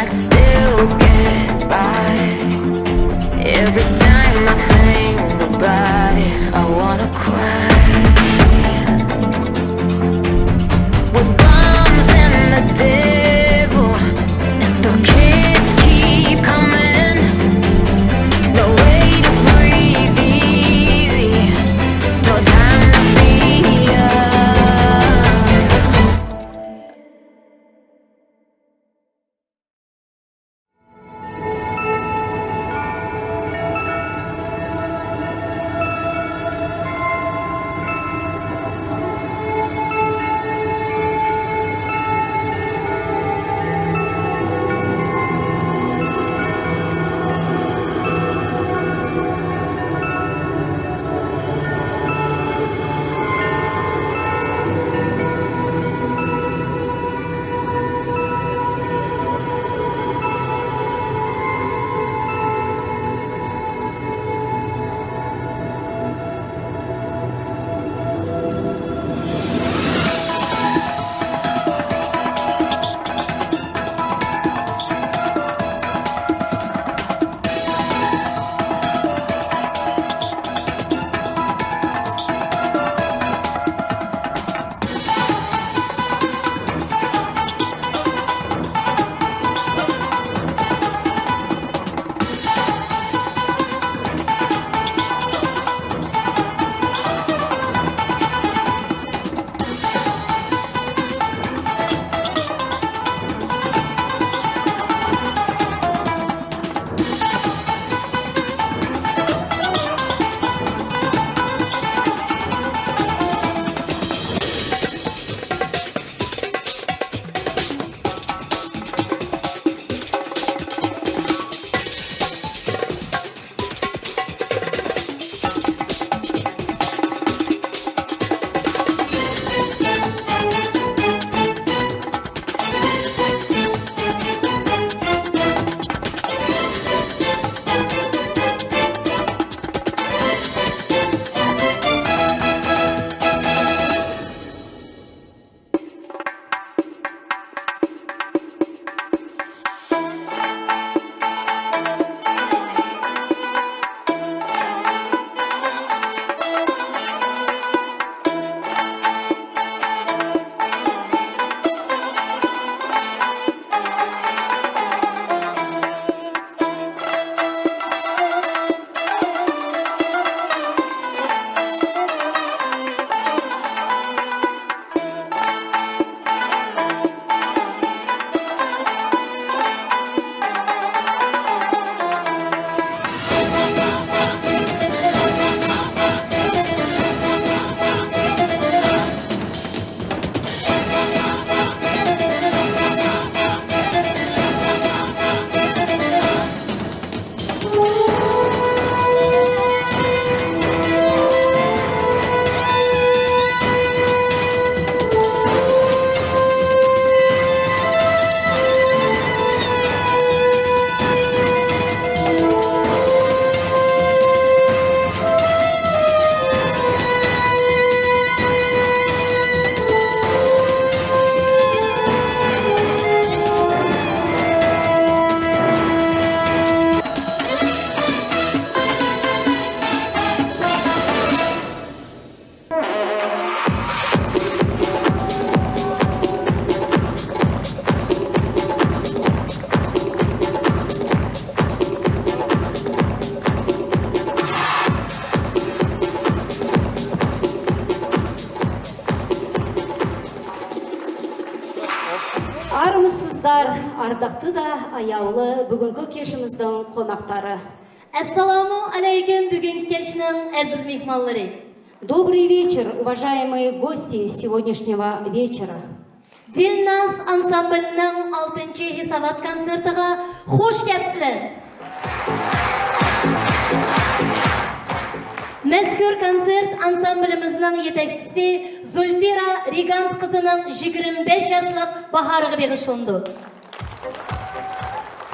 I could still get by. Every time I think about it, I wanna cry. With bombs and the devil, and the kids keep coming. No way to breathe easy, no time to be young. Армысыздар, ардақты да аяулы бүгінгі кешіміздің қонақтары. Ассаламу алейкум бүгінгі кешінің әзіз мехманлары. Добрый вечер, уважаемые гости сегодняшнего вечера. Дилназ ансамблінің 6-ші хисават концертіға хош кәпсілер. Мәзкүр концерт ансамбліміздің етекшісі Зульфира Ригант қызының 25 яшлық бахарығы бегішылынды.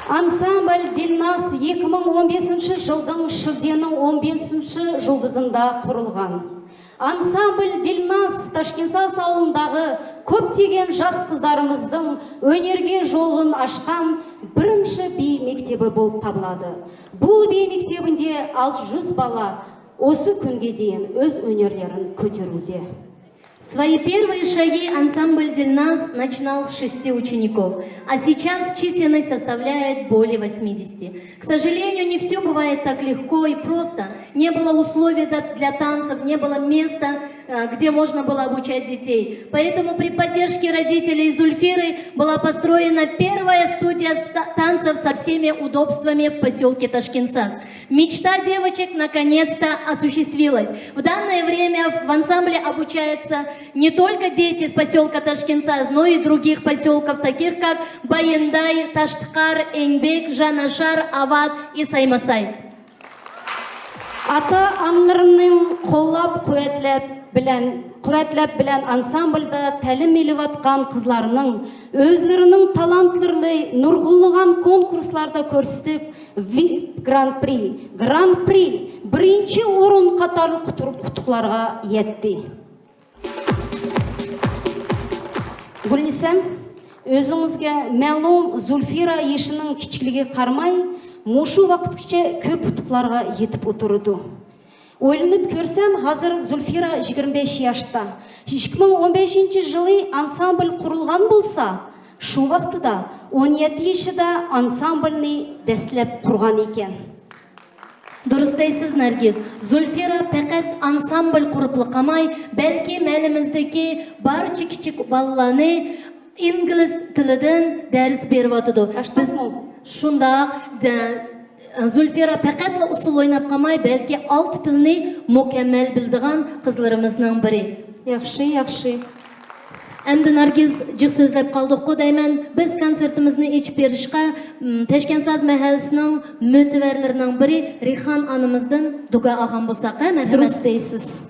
Ансамбль Дилназ 2015 жылдың шілденің 15 жұлдызында құрылған. Ансамбль Дильназ Ташкентсас ауылындағы көптеген жас қыздарымыздың өнерге жолын ашқан бірінші би мектебі болып табылады. Бұл би мектебінде 600 бала осы күнге дейін өз өнерлерін көтеруде. Свои первые шаги ансамбль Дильназ начинал с 6 учеников, а сейчас численность составляет более 80. К сожалению, не все бывает так легко и просто. Не было условий для танцев, не было места, где можно было обучать детей. Поэтому при поддержке родителей Зульфиры была построена первая студия танцев со всеми удобствами в поселке Ташкентсас. Мечта девочек наконец-то осуществилась. В данное время в ансамбле обучаются не только дети с поселка Ташкентсас, но и других поселков, таких как Байындай, Таштыкар, Эңбек, Жанашар, Ават и Саймасай. Ата-аналарының қоллап қуәтләп білән ансамбльда тәлім еліп атқан қызларының өзлерінің талантлары нұрғылыған конкурсларда көрсетіп Гран-при бірінші орын қатарлы құтықларға етті. Гүлнисәм, өзіңізге мәлум Зульфира ешінің кішкіліге қармай, мұшу вақытқыше көп ұтықларға етіп отырды. Ойлынып көрсем, қазір Зульфира 25 яшта. 2015 жылы ансамбль құрылған болса, шу вақтыда 17 ешіда ансамбльні дәслеп құрған екен. Дұрыстайсыз, Наргиз. Зульфира пәкәт ансамбль құрыплы қамай, бәлки мәліміздегі барчы кичік балланы инглиз тіліден дәріс беріп атыды. Шундақ, Зульфира пәкәтлі ұсыл ойнап қамай, бәлки 6 тіліні мүкәммәл білдіған қызларымызның бірі. Яқшы. Әмді Наргиз жық сөзләп қалдық қодаймен, біз концертімізні еш берішқа Ташкентсас мәхәлісінің мөтіверлерінің бірі Рихан анымыздың дуға аған болсақ, мәрхәмет. Дұрыс дейсіз.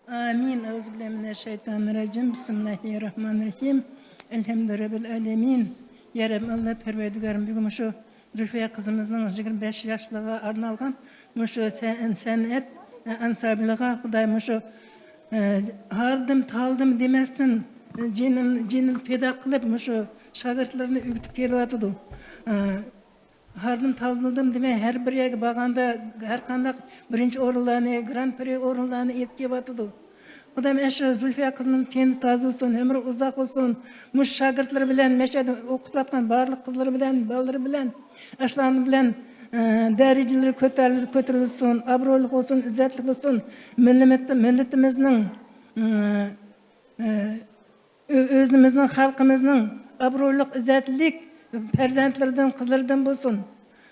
Амин. Аузубиллахиминашшайтанирраджим. Бисмиллахиррахманиррахим. Элхамдулиллахи алямин. Я Рабб, Алла Первердигарым, бүгін мұшу Зульфия қызымыздың 25 яшылыға арналған мұшу сәнәт ансамбліға Құдай мұшу ардым талдым деместін женін педа қылып мұшы шағыртларыны үгітіп келіп атыды. Ардым талдым деме әр бір егі бағанда әрқандақ бірінші орынланы, гран-при орынланы епкеп атыды. Құдайым әші Зульфия қызымыздың тені тазы olsun, өмірі ұзақ olsun, мұш шағыртлары білән, мәшәді оқып атқан барлық қызлары білән, балдары білән, ашланы білән дәрежелері көтерілсін, абыройлық olsun, іззәтлік olsun, милләтіміздің, өзіміздің, халқымыздың абыройлық, іззәтлік перзентлерден, қызлардан болсын.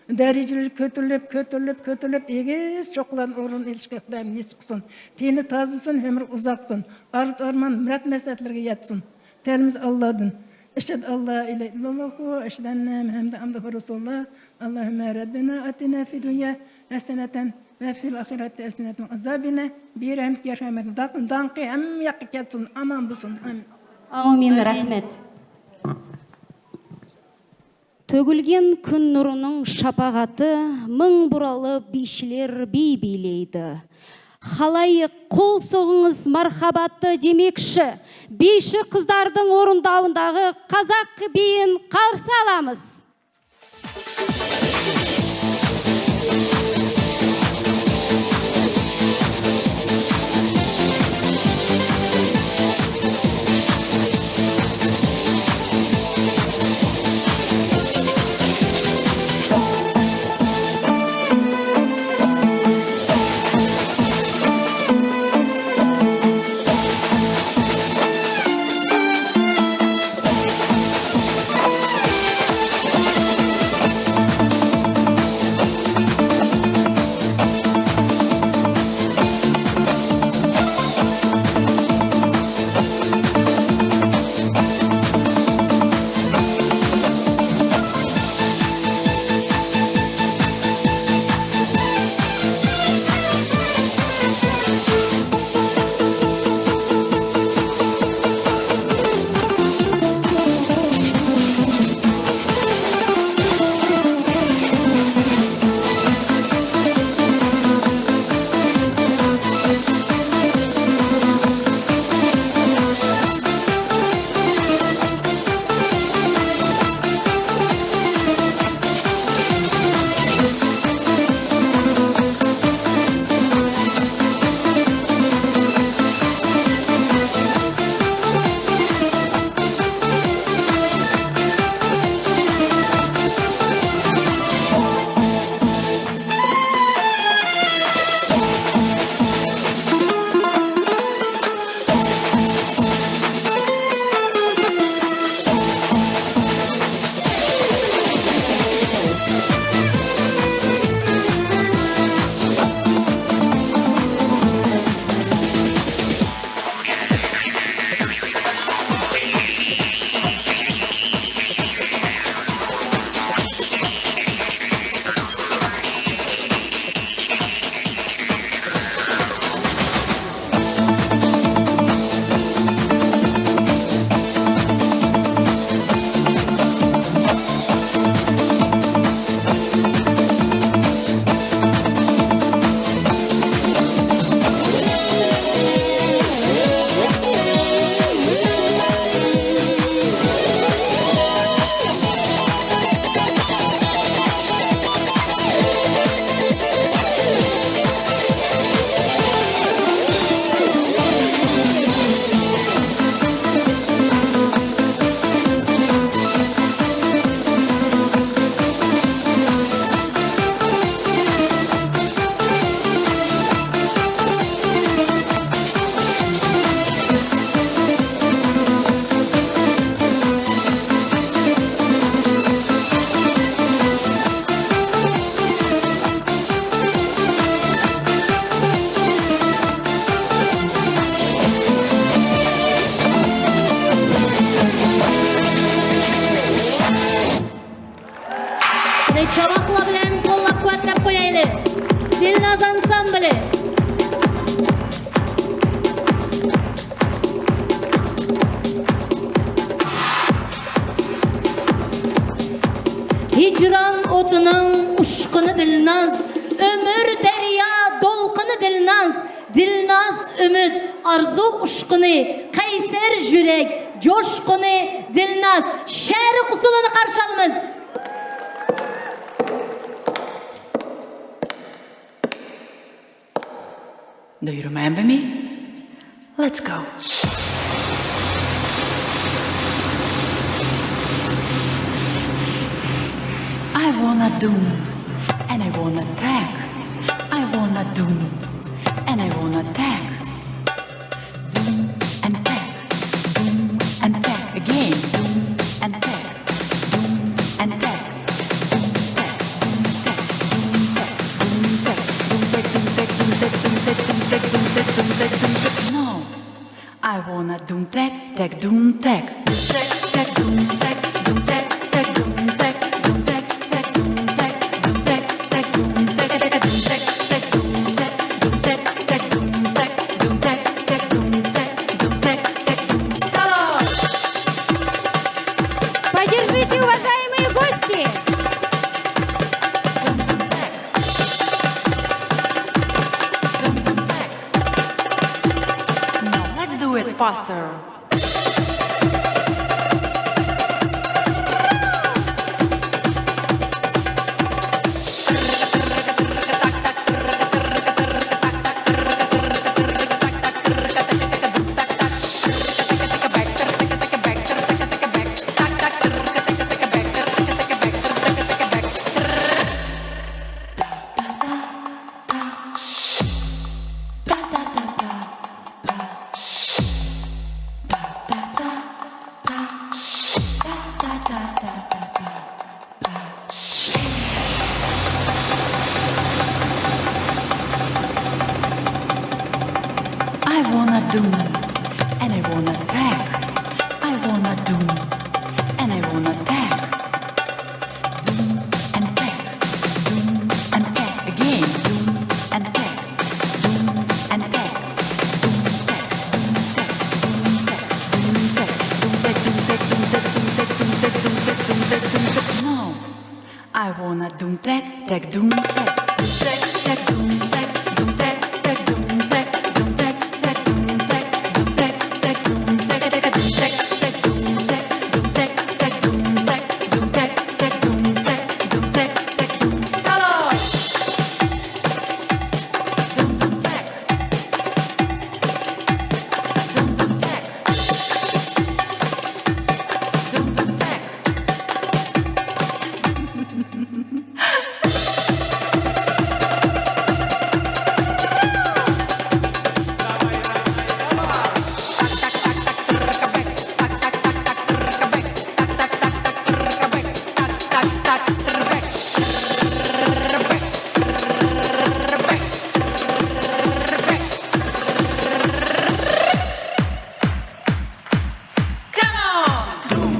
Дәрежелері көтеріліп, егіз çoğuların орын елшіге Құдайым несіп қылсын. Тені тазысын, өмір ұзақсын, арыз арман, мұрат мәсәтлерге етсін. Тәліміз Алладың. أشهد الله إله إلا الله وأشهد أن محمدا عبده ورسوله اللهم ربنا آتنا في الدنيا حسنة وفي الآخرة حسنة وعذابنا برحمتك يا رحمن دانقي هم يقيتون أمان بسون Аумин, рахмет. Төгілген күн нұрының шапағаты мың бұралы бишілер бей билейді. Халайық қол соғыңыз мархабатты демекші, бейші қыздардың орындауындағы қазақ биін қарсы аламыз. Dilnaz ansambli. Hicran otunun uşkunu Dilnaz, ömür derya dolkunu Dilnaz, Dilnaz ümit, arzu uşkunu, kayser jürek, coşkunu Dilnaz, şerik usulunu karşı alımız. Do you remember me? Let's go. I wanna do, and I wanna tag. I wanna do, and I wanna tag. Doom and tag, doom and tag again. Doom and tag, doom and tag, doom tag, doom tag, doom tag, doom tag, doom tag, doom tag, doom tag, doom tag, doom tag, doom tag, doom tag. No, I wanna doom tag, tag, doom tag, tag, tag, doom tag, doom tag, tag, doom tag. Поддержите, уважаемые гости! Now let's do it faster. I wanna do, and I wanna tag. I wanna do, and I wanna tag. Doom and tag, doom and tag again. Doom and tag, doom and tag, doom tag, doom tag, doom tag, doom tag, doom tag, doom tag, doom tag, doom tag, doom tag, doom tag, doom tag. No, I wanna doom tag, tag, doom tag, tag, tag, doom tag, doom tag, tag, doom tag, doom tag, tag, doom tag, doom tag, tag, doom tag, tag, doom tag, tag, doom tag, doom tag, tag, doom tag, doom tag, tag, doom tag, doom tag, tag, doom. Salon. Doom doom tag. Doom doom tag. Doom doom tag.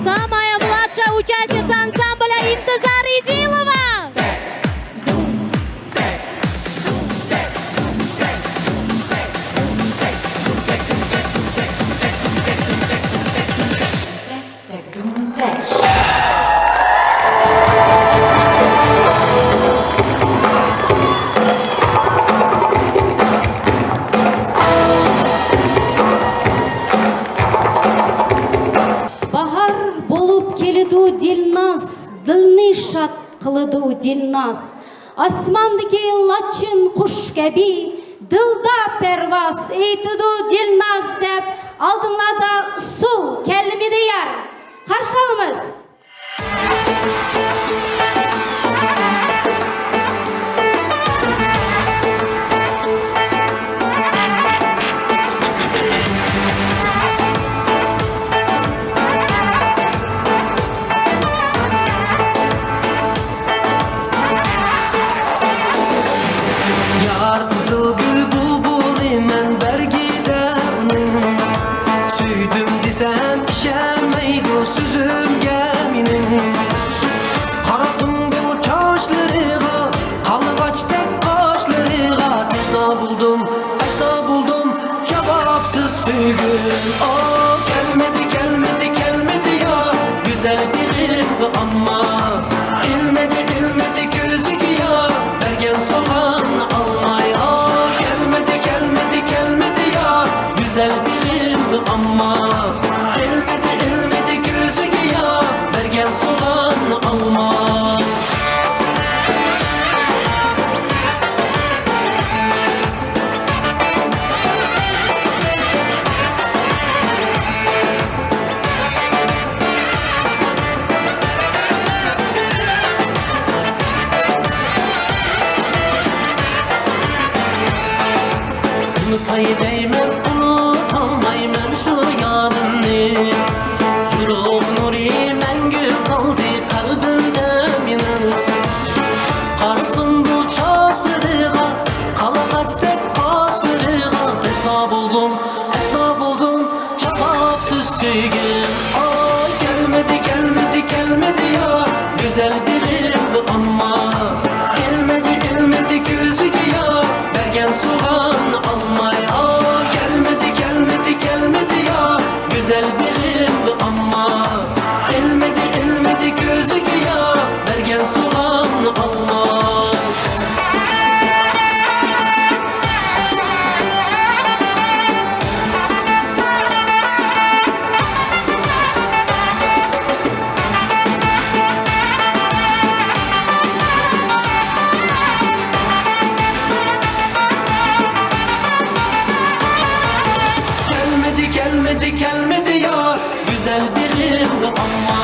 Самая младшая участница ансамбля Интизар Идилова. Tag, doom tag. Bahar bolup kelidu Dilnaz, dilni şat kılıdu Dilnaz. Asmandaki laçın kuş gibi, dilda pervaz eytudu Dilnaz dep, aldınlarda su kelime yar. Karşı alımız. Yar kızıl gül bulbul imen bergide onun. Süydüm desem işemeydi o sözümge minin. birim ama ilmedi ilmedi gözü ya bergen soğan almay ah gelmedi gelmedi gelmedi ya güzel birim ama ilmedi ilmedi gözü ya bergen soğan almay. Unutay deymen, unutalmayman şu yanını Yürek nuri mengü kaldı kalbimde benim Karısım bu çaşırığa, kalagaçtek başlarığa Eşna buldum, cevapsız sevgim Ay gelmedi gelmedi gelmedi ya, güzel birim ama Gelmedi gelmedi gözü ya, bergen soğan almay ah gelmedi gelmedi gelmedi ya güzel birim ama gelmedi gelmedi gözü ya bergen soğan almay. Gelmedi gelmedi ya güzel birim ama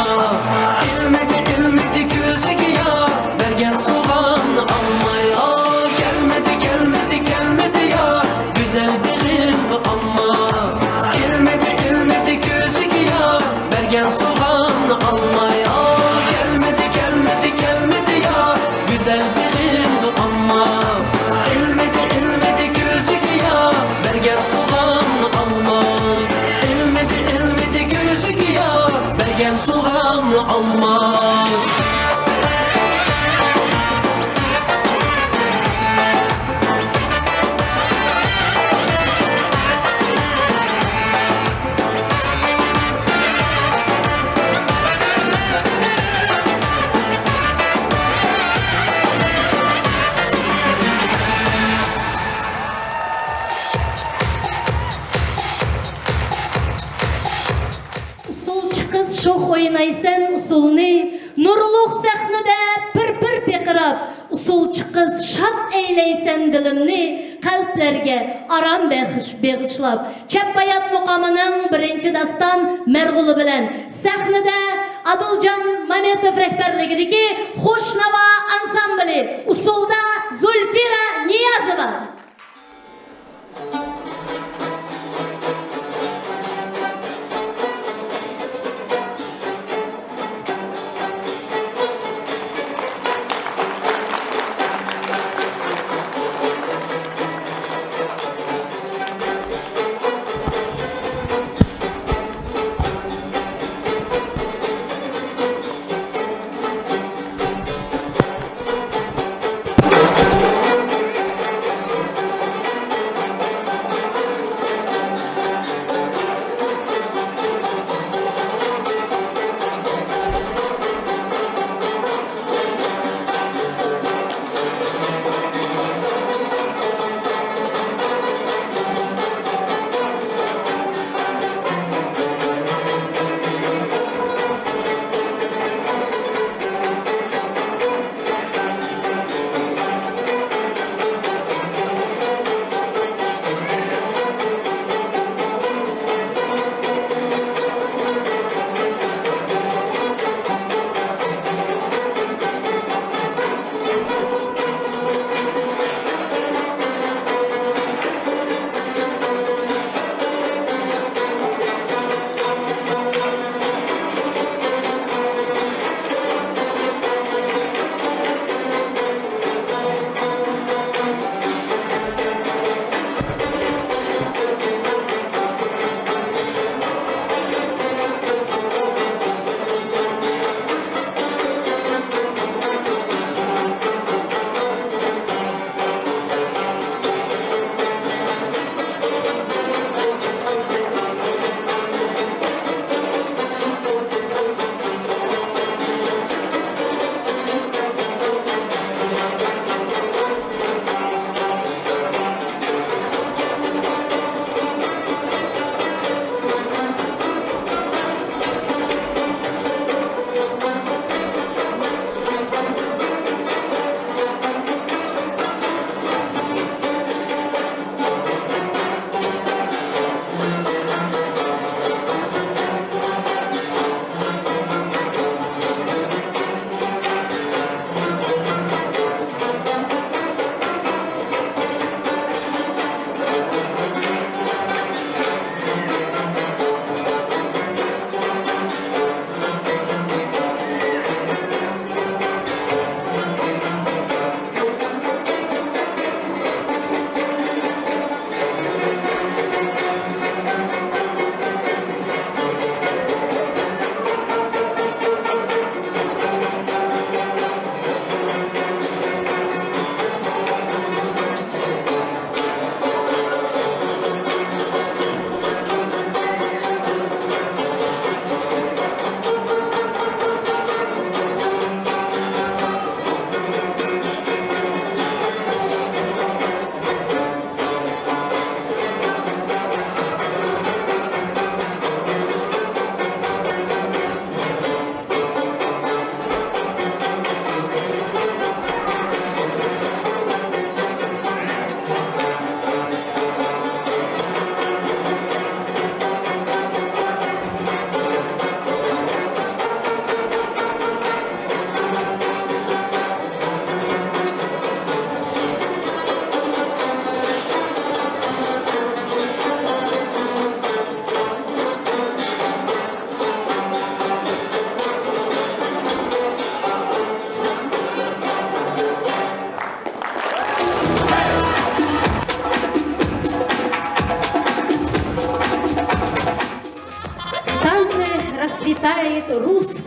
gelmedi gelmedi gözü ya bergen soğan almay ah gelmedi gelmedi gelmedi ya güzel birim ama gelmedi gelmedi gözü ya bergen soğan almay ah gelmedi gelmedi gelmedi ya güzel birim ama gelmedi gelmedi gözü ya bergen soğan almay elmedi gözü ya bergen soğan almay. Usulçu kız şox oynaysan usulunu, nurluq sahnede pir pekirab. Usulçu kız şat eyleysen dilimni, kalplerge aram begışlab. Çapbayat muqamının birinci dastan mergulu bilen. Sahnede Adılcan Mametov rehberligideki Xo'shnava ansambli, usulda Zulfira Niyazova.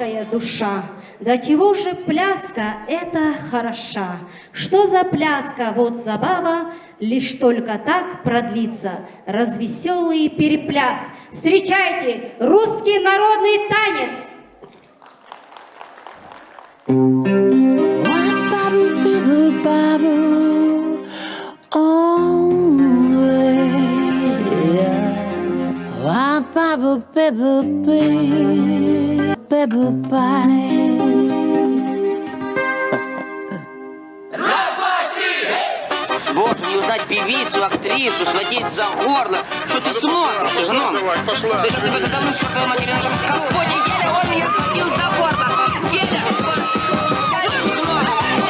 детская душа. До чего же пляска эта хороша? Что за пляска, вот забава, лишь только так продлится развеселый перепляс. Встречайте, русский народный танец! Боже, не узнать певицу, актрису, схватить за горло. Что ты смотришь, жена? Ты что, тебе задавно шокол материал в компоте? Еля, он меня схватил за горло. Еля! Еля!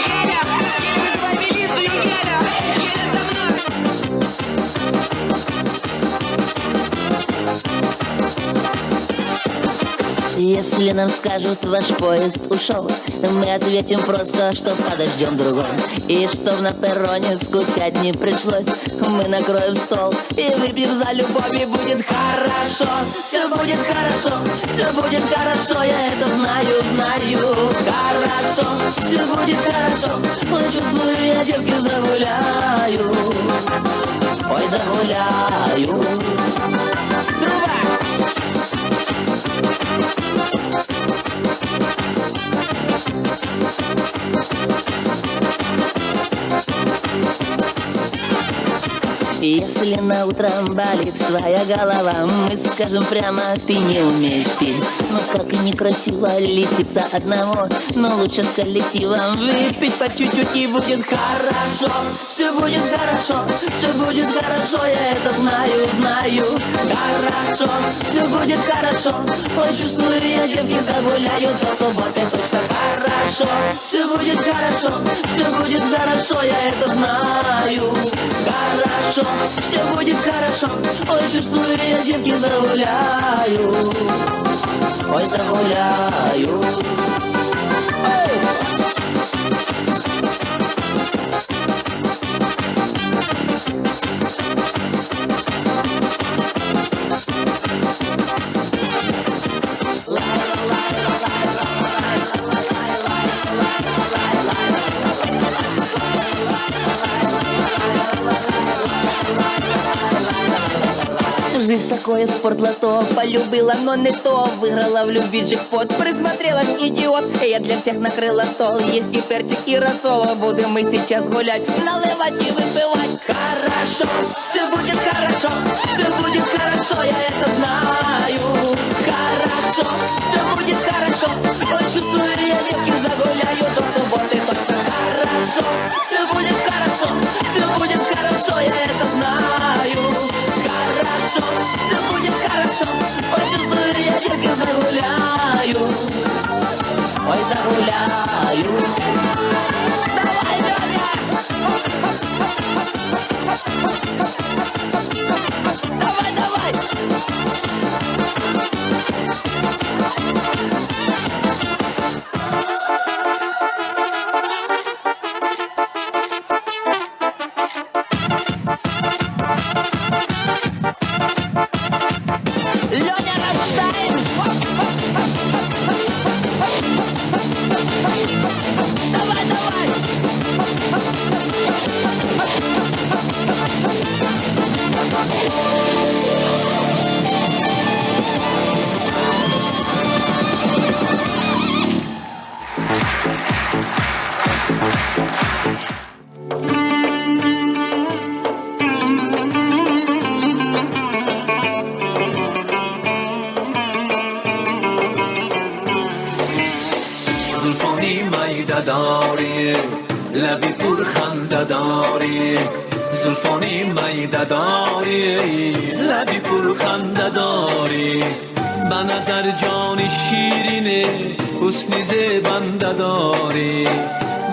Еля, вызывай милицию, Еля! Еля, за мной! Если нам скажут, ваш поезд ушел, мы ответим просто, что подождем другой. И чтоб на перроне скучать не пришлось, мы накроем стол и выпьем за любовь, и будет хорошо. Все будет хорошо, все будет хорошо, я это знаю, знаю. Хорошо, все будет хорошо, ой, чувствую, я девки загуляю. Ой, загуляю. Труба! Если на утро болит своя голова, мы скажем прямо, ты не умеешь петь. Но как и некрасиво лечиться одного, но лучше с коллективом выпить по чуть-чуть, и будет хорошо. Все будет хорошо, все будет хорошо, я это знаю, знаю. Хорошо, все будет хорошо, ой, чувствую, я девки загуляю до субботы точно. Хорошо, все будет хорошо, все будет хорошо, я это знаю. Хорошо, все будет хорошо, ой, чувствую, я девки загуляю. Ой, загуляю. Ой! Жизнь такое спортлото, полюбила, но не то. Выиграла в любви джекпот, присмотрелась, идиот. Я для всех накрыла стол, есть и перчик, и рассол. Будем мы сейчас гулять, наливать и выпивать. Хорошо, все будет хорошо, все будет хорошо, я это знаю. Хорошо, все будет хорошо, ой, чувствую, я девки загуляю до субботы точно. Хорошо, все будет хорошо, все будет хорошо, я это знаю. Хорошо, все будет хорошо, ой, чувствую, я девки загуляю. Ой, загуляю. Давай, Лёня! Давай, давай! Лёня Рамштайн! Давай, давай! زلفانی میده داری لبی پر خنده داری زلفانی میده داری لبی پر خنده داری به نظر جان شیرینه حسن زیبنده داری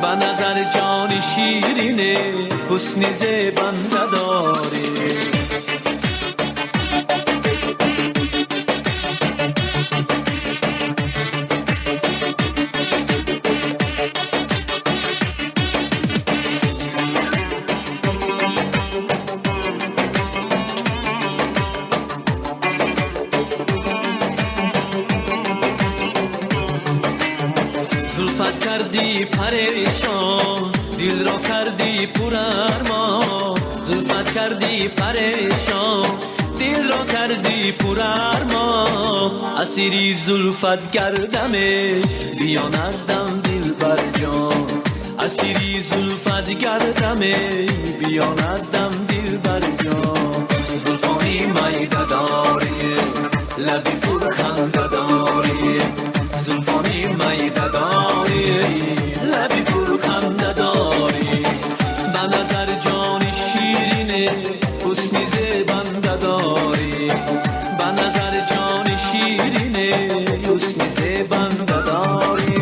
به نظر جان شیرینه حسن زیبنده داری زلفت کردی پریشان دل را کردی پر ارمان زلفت کردی پریشان دل را کردی پر ارمان اسیری زلفت کردمش بیا نزدم دلبر جان اسیری زلفت کردمش بیا نزدم دلبر جان زلفانی میده داری لبی پر خنده داری زلفانی میده داری لبی پر خنده داری به نظر جان شیرینه حسن زیبنده داری به نظر جان شیرینه حسن زیبنده داری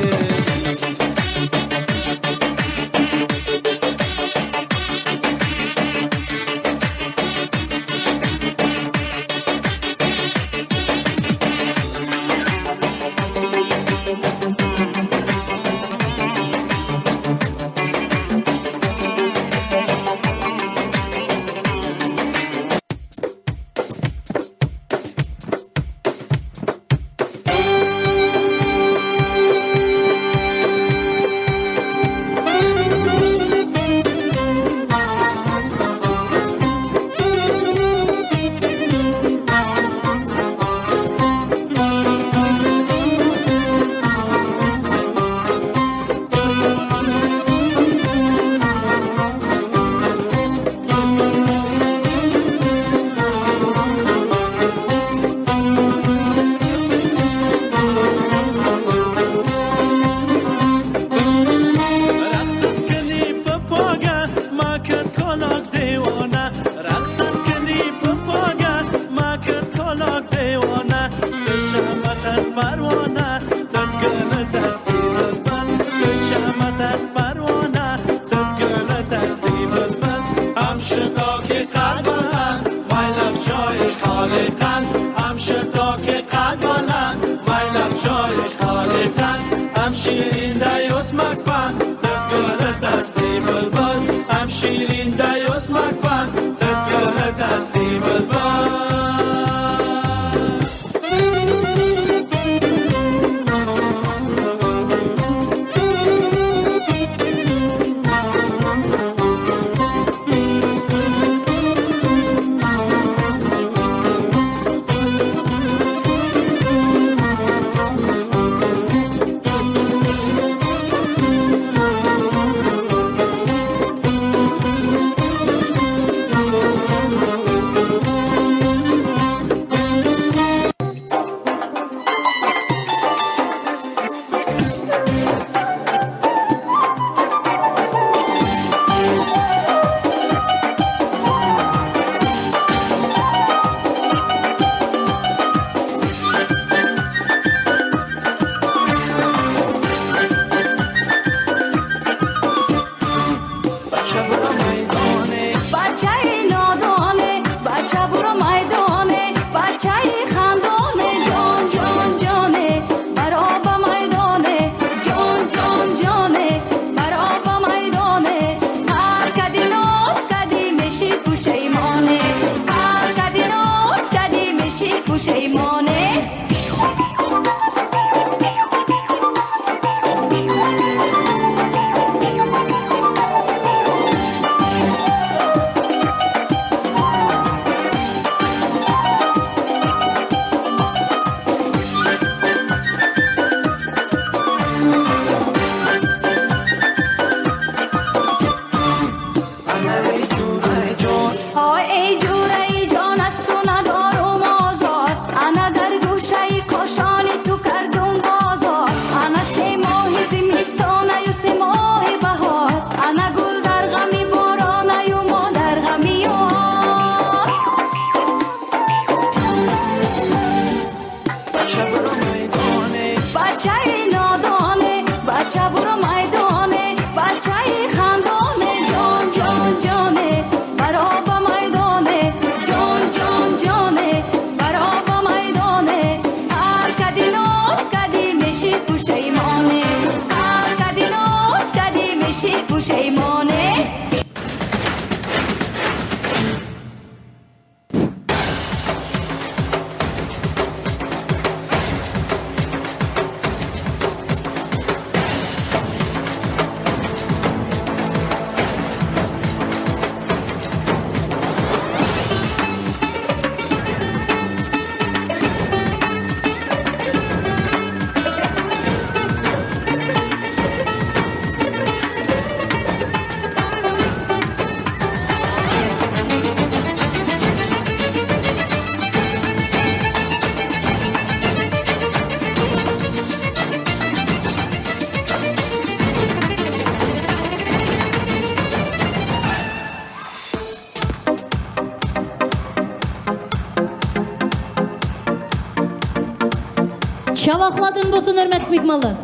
Чавахлатын болсын, өрмәт Микмалы.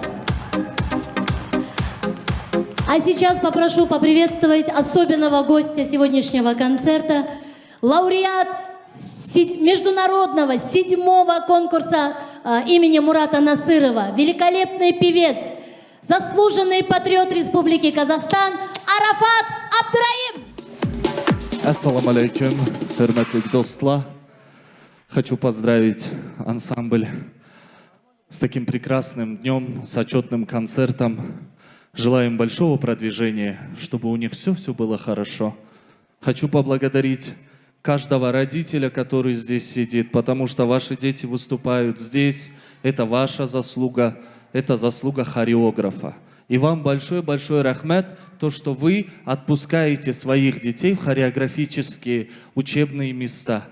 А сейчас попрошу поприветствовать особенного гостя сегодняшнего концерта, лауреат международного 7-го конкурса имени Мурата Насырова, великолепный певец, заслуженный патриот Республики Казахстан Арафат Абдраим. Ассаламу алейкум, хөрмәтле достлар. Хочу поздравить ансамбль с таким прекрасным днем, с отчетным концертом. Желаю им большого продвижения, чтобы у них все было хорошо. Хочу поблагодарить каждого родителя, который здесь сидит, потому что ваши дети выступают здесь. Это ваша заслуга, это заслуга хореографа. И вам большой-большой рахмет, то, что вы отпускаете своих детей в хореографические учебные места.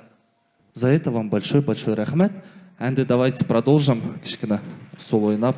За это вам большой-большой рахмет. Энди, давайте продолжим. Кішкіна сол ойнап.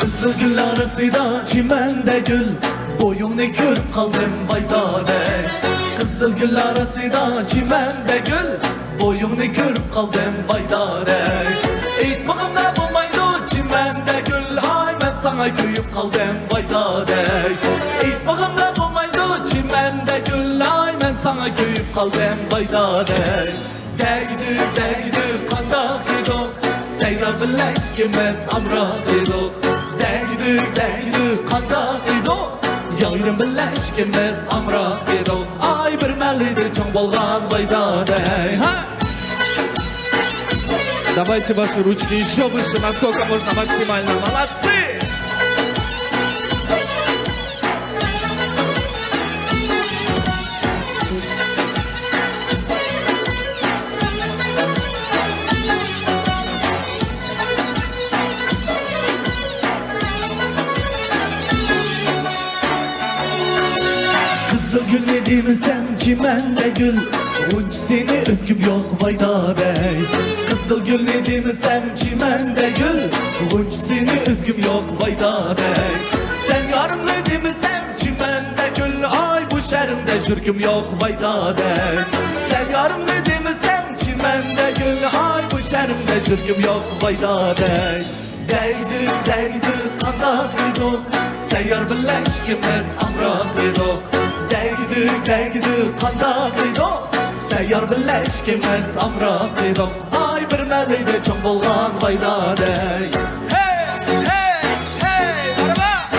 Kızıl gül arasıyla çimende gül, boyunu kürüp kaldım baydare. Kızıl gül arasıyla çimende gül, boyunu kürüp kaldım baydare. Eğit bakımda bulmaydı çimende gül, ay ben sana köyüp kaldım baydare. Eğit bakımda bulmaydı çimende gül, ay ben sana köyüp kaldım baydare. Degdü kandak idok, seyra birleşkimiz amrak idok. Degdü kandak idok, yayrım birleşkimiz amrak idok. Ay bir məllidir çoğ bolğan baydare. Давайте ваши ручки еще выше, насколько можно максимально. Молодцы! Kızıl gül yediğimi sen çimende gül, unç seni özgüm yok vayda bey. Kızıl gül yediğimi sen çimende gül, unç seni özgüm yok vayda bey. Sen yarım yediğimi sen çimende gül, ay bu şerimde jürgüm yok vayda bey. Sen yarım yediğimi sen çimende gül, ay bu şerimde jürgüm yok vayda bey. Degdü kandak idok, seyyar birleşkimiz amrak idok. Degdü kandak idok, seyyar birleşkimiz amrak idok. Ay bir məliydi çoğ bolğan baydare. Hey, hey, hey, araba!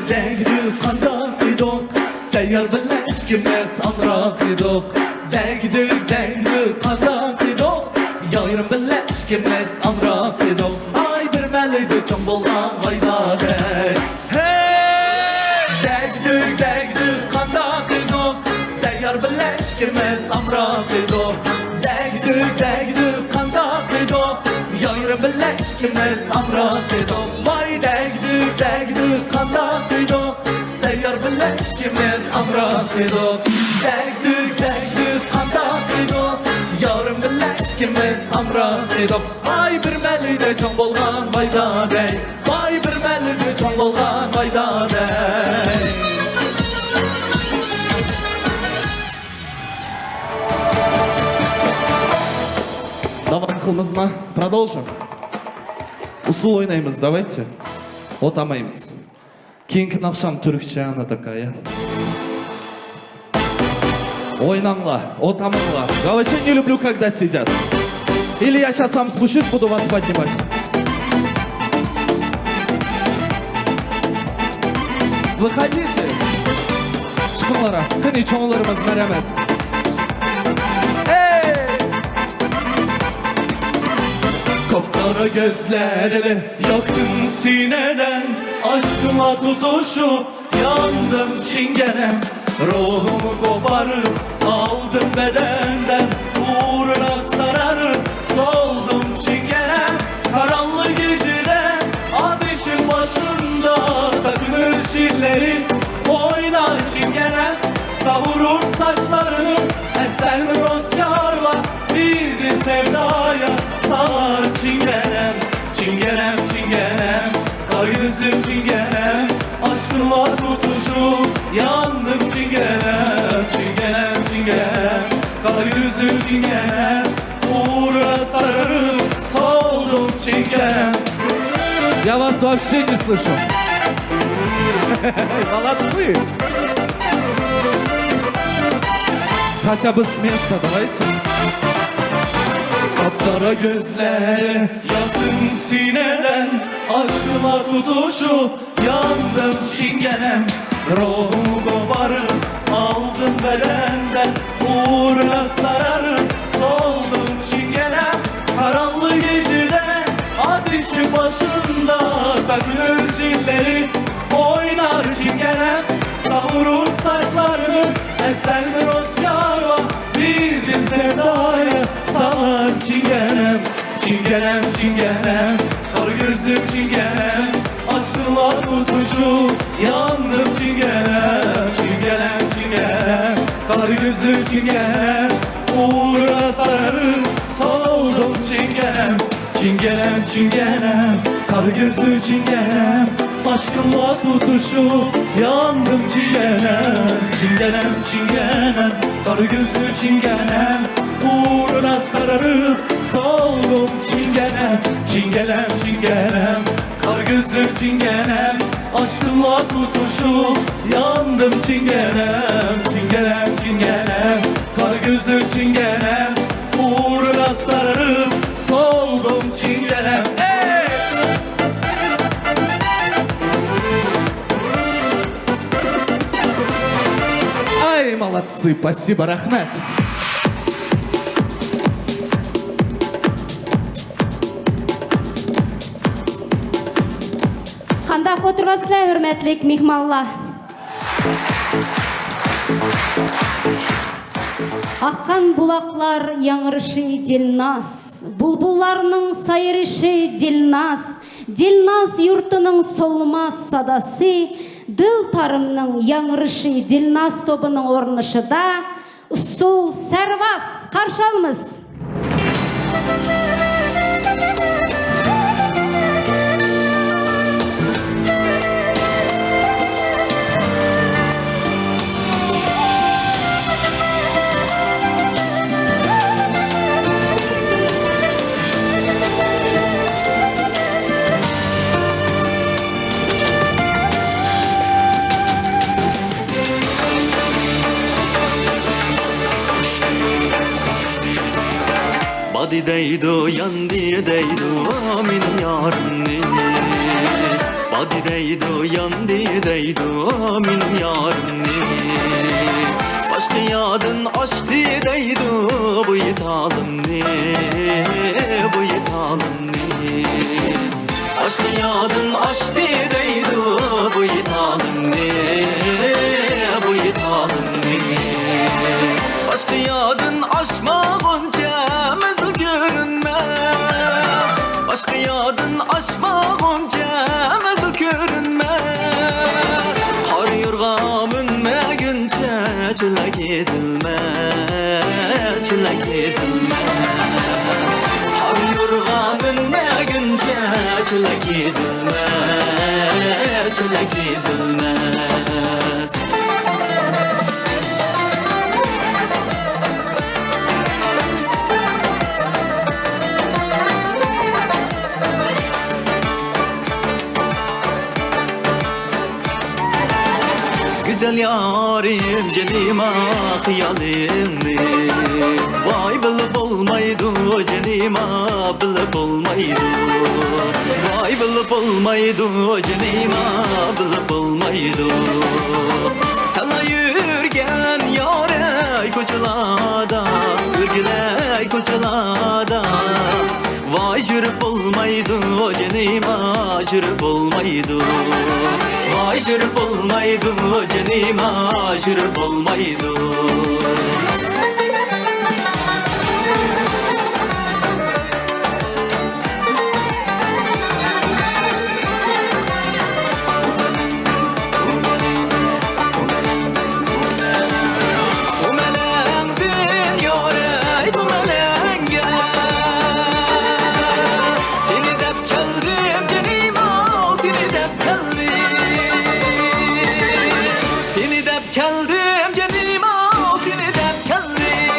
Degdü kandak idok, seyyar birleşkimiz amrak idok. Degdü kandak idok, yayrım birleşkimiz amrak idok. Ay bir məliydi çoğ bolğan baydare. Hey! Degdü kandak idok, seyyar birleşkimiz amrak idok. Degdü kandak idok, yayrım birleşkimiz amrak idok. Vay degdü kandak idok, seyyar birleşkimiz amrak idok. Degdü kandak idok, yayrım birleşkimiz amrak idok. Vay bir məliydi çoğ bolğan baydare. Vay bir məliydi çoğ bolğan baydare. Давай қылмызма, продолжим. Уsul ойнаймыз, давайте. Отамаймыз. Кеңкі нақшам түрікше, она такая. Ойнаңла, отамыңла. Я вообще не люблю, когда сидят. Или я сейчас сам спущусь, буду вас поднимать. Выходите. Çıkınlara. Kını çoğunlarımız merhamet. Kapkara gözlerle yaktın sineden, aşkıma tutuşup yandım çingenem. Ruhumu koparıp aldım bedenden, uğruna sararıp soldum çingenem. Karanlık gecede ateşin başında takılır çillerin, oynar çingenem. Savurur saçlarını esen rüzgarla, bir sevdaya salar çingenem. Çingenem, çingenem, kara gözlüm çingenem. Aşkınla tutuşup yandım çingenem. Çingenem, çingenem, kara gözlüm çingenem. Uğruna sararıp soldum çingenem. Я вас вообще не слышу. Молодцы. Хотя бы с места давайте. Kapkara gözlerle yaktın sineden, aşkıma tutuşup yandım çingenem. Ruhumu koparıp aldım bedenden, uğruna sararıp soldum çingenem. Karanlık gecede ateşin başında takılır çillerin, oynar çingenem. Savurur saçlarını esen rüzgarla, bir sevdaya salar çingenem. Çingenem, çingenem, kara gözlüm çingenem. Aşkınla tutuşup yandım çingenem. Çingenem, çingenem, kara gözlüm çingenem. Uğruna sararıp soldum çingenem. Çingenem, çingenem, kara gözlü çingenem. Aşkınla tutuşup yandım çingenem. Çingenem, çingenem, kara gözlü çingenem. Uğruna sararıp soldum çingenem. Çingenem, çingenem, kara gözlü çingenem. Aşkınla tutuşup yandım çingenem. Çingenem, çingenem, kara gözlü çingenem. Uğruna sararıp soldum çingenem. Ай, молодцы, спасибо, рахмет. Қандақ отырғасылар, үрмәтлік мехманлар. Аққан бұлақлар яңырышы Дилназ, бұлбұлларының сайрышы Дилназ, Дилназ юртының солмас садасы, дыл тарымның яңырышы Дилназ тобының орнышыда, сол сәрвас қаршалмыз. Badi deydu, yandi deydu, min yarni. Badi deydu, yandi deydu, min yarni. Başka yadın açtı deydu, bu yitalım ne, bu yitalım ne. Başka yadın açtı deydu, bu yitalım ne, bu yitalım ne. Başka yadın aşmağınca mezil görünmez. Başka yadın aşmağınca mezil görünmez. Har yorgamın günce çöle gezilmez, çöle gezilmez. Har yorgamın günce çöle gezilmez, çöle gezilmez. Güzel yar yarim canıma hayalimni Vay bilip olmaydı canıma bilip olmaydı Vay bilip olmaydı canıma bilip olmaydı Sana yürgen yare koçulada Yürgüley koçulada Vay jürüp olmaydı o canıma jürüp olmaydı Vay jürüp olmaydı o canıma jürüp olmaydı Keldim canıma seni dep keldim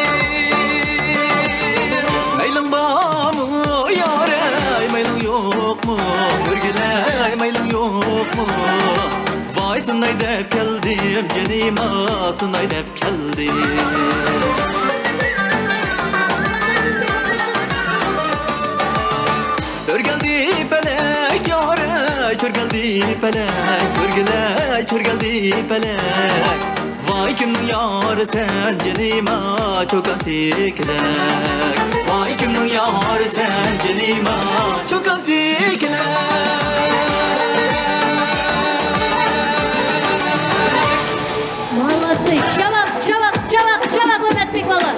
Meylin var mı yâre meylin yok mu Hürgüley meylin yok mu Vay sınay dep keldim canıma sınay dep keldim Kör geldi felek yâre kör geldi felek Hürgüley kör geldi felek Vay kimnin yarı sen canıma çok asiklek Vay kimnin yarı sen canıma çok asiklek Молодцы! Çabuk, çabuk, çabuk, çabuk Mehmet Bekbalı.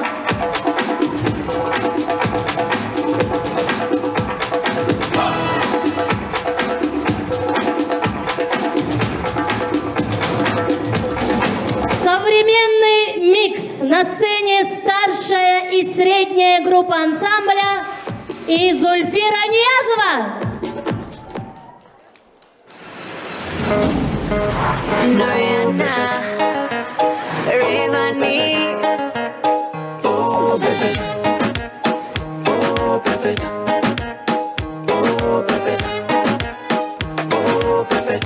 Современный микс. На сцене старшая и средняя группа ансамбля и Зульфира Ниязова. Oh, baby. Oh, baby. Oh, baby. Oh, baby.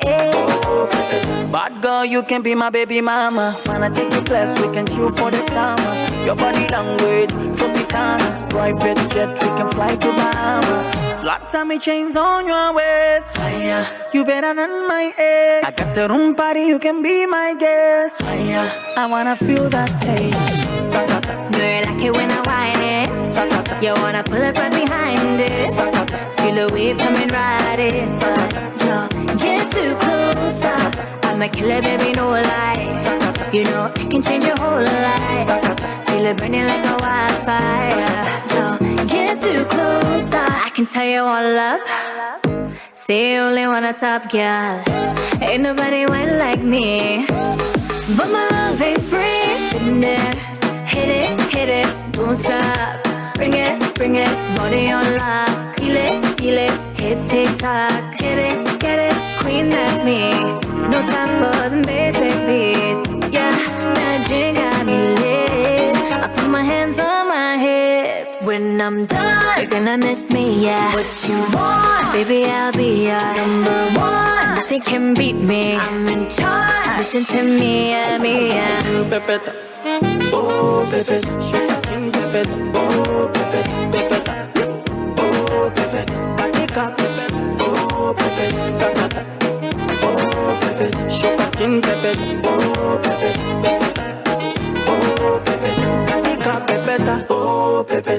Oh, baby. Bad girl, you can be my baby mama. Wanna take you class, we can chill for the summer. Your body language, Tropicana. Private jet, we can fly to Bahama. Flat tummy chains on your waist. Fire, you better than my ex. I got the room party, you can be my guest. Fire, I wanna feel that taste. Sakata, Do you like it when I whine it? sakata, You wanna pull up right behind it? sakata, Feel the wave coming right in. Don't get too close. I'm a killer, baby, no lies. You know I can change your whole life. Feel it burning like a wildfire. Don't get too close. I can tell you all up. Say you only want a top girl. Ain't nobody went like me. But my love ain't free. Been there. Hit it, don't stop. Bring it, body on lock. Feel it, hips tick tock. Get it, queen, that's me. No time for the basic beats. Yeah, that drink got me lit. I put my hands on my hips. When I'm done, you're gonna miss me, yeah. What you want, baby, I'll be your number one. Nothing can beat me. I'm in charge. Listen to me, yeah. pepeta. Oh, baby, shake that thing, baby. Oh, baby, baby. Oh, baby, katika, baby. Oh, baby, sakata. Oh, baby, shake that thing, baby. Oh, baby, baby. Oh, baby, katika, baby. Oh, baby.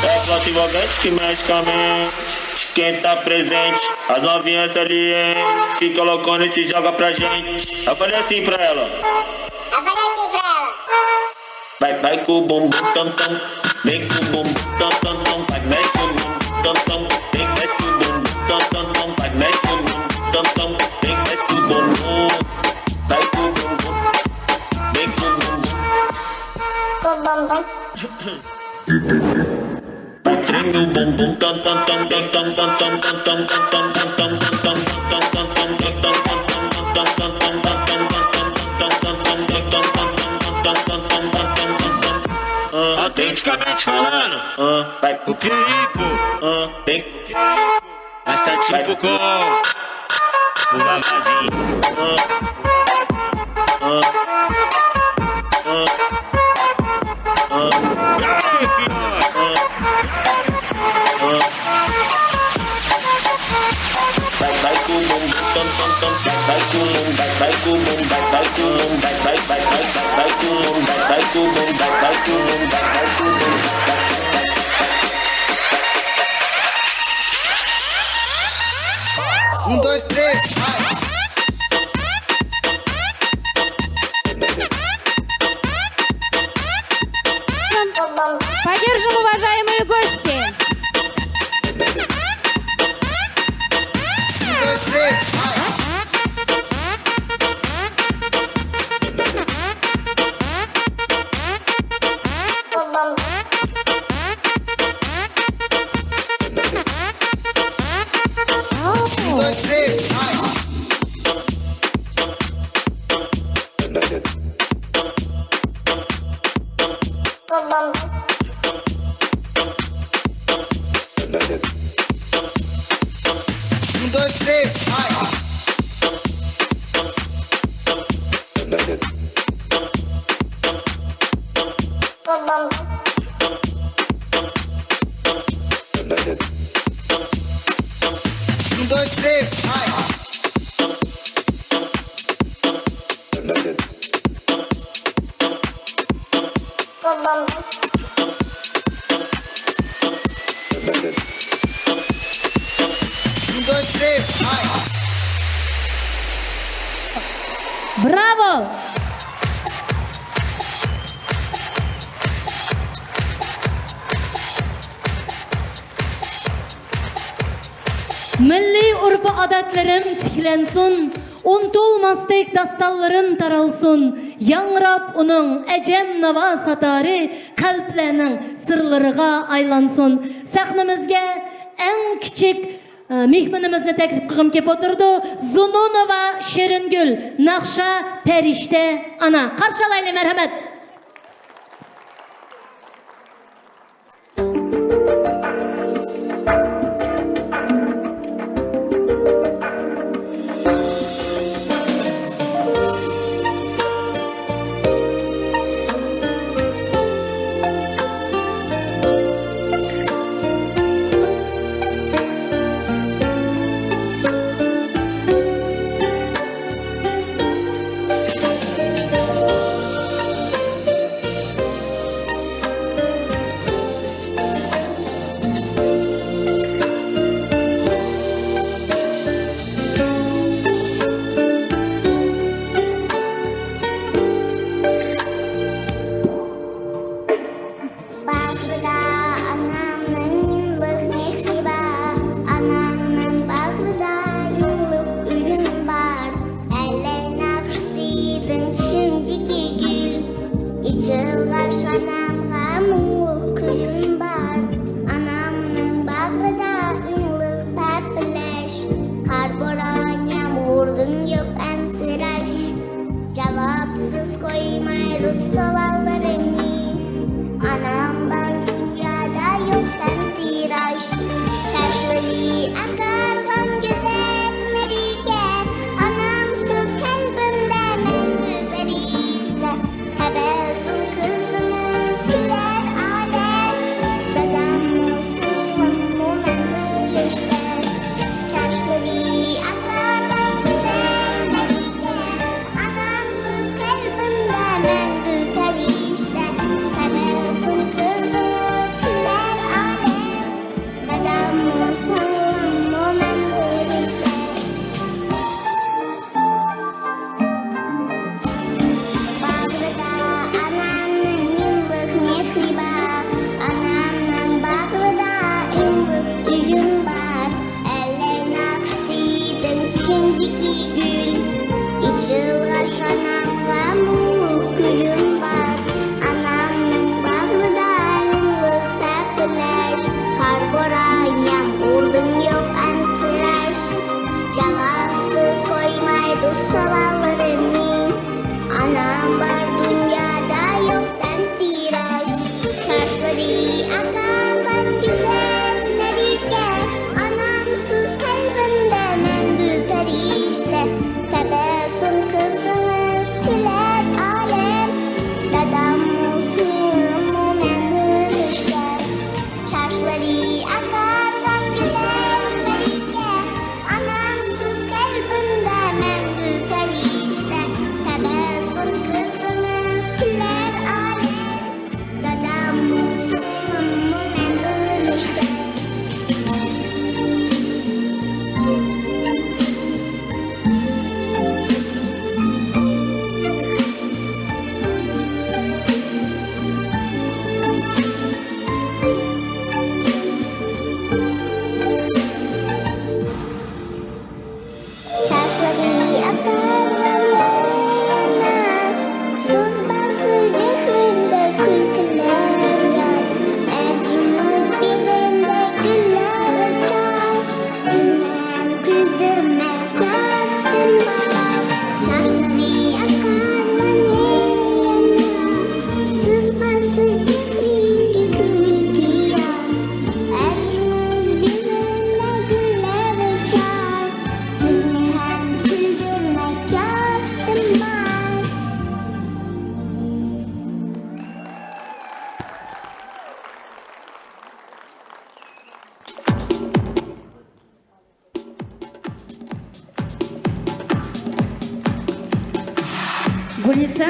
É flauta envolvente que mexe com a mente de quem tá presente. As novinhas salientes fica loucona e se joga pra gente. Eu falei assim pra ela. Vai com o bumbum tam tam. Vem com o bumbum tam tam tam. Vai mexe o bumbum tam tam. Vem mexe o bumbum tam tam tam. Vai mexe o bumbum tam tam. Vem mexe o bumbum. Vai com o bumbum. Vem com o bumbum. Treme o bumbum tam tam tam tam tam tam tam tam tam tam tam autenticamente falando, vai pro perigo, vem pro perigo. Mas tá tipo com o vavazinho. Dois, três, Поддержим, уважаемые гости! dois, três, dois, três, dois, três, dois, três, dois, três, Bravo! Milli urfu adatlarım tiklensun, untulmasdek dastallarım taralsın. Yangrap onun ecem nava satarı, kalplerinin sırlarıga aylansın. Sahnamızga en küçük mehmanimizni taklif qilgim kelib o'tirdi. Zununova Şeringül, Naqsha Perişte ana. Qarshi olaylik, marhamat.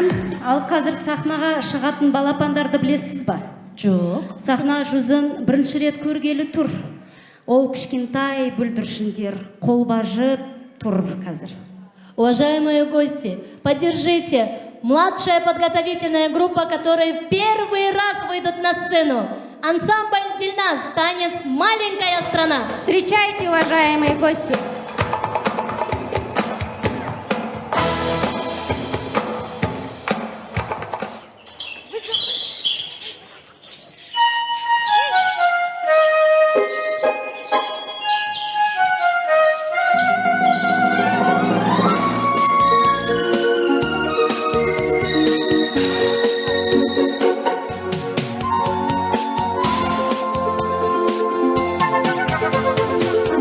Мәдам, ал қазір сахнаға шығатын балапандарды білесіз ба? Жоқ. Сахна жүзін бірінші рет көргелі тұр. Ол кішкентай бүлдіршіндер қолбажып тұр қазір. Уважаемые гости, поддержите младшая подготовительная группа, которые первый раз выйдут на сцену. Ансамбль Дильназ, танец «Маленькая страна». Встречайте, уважаемые гости!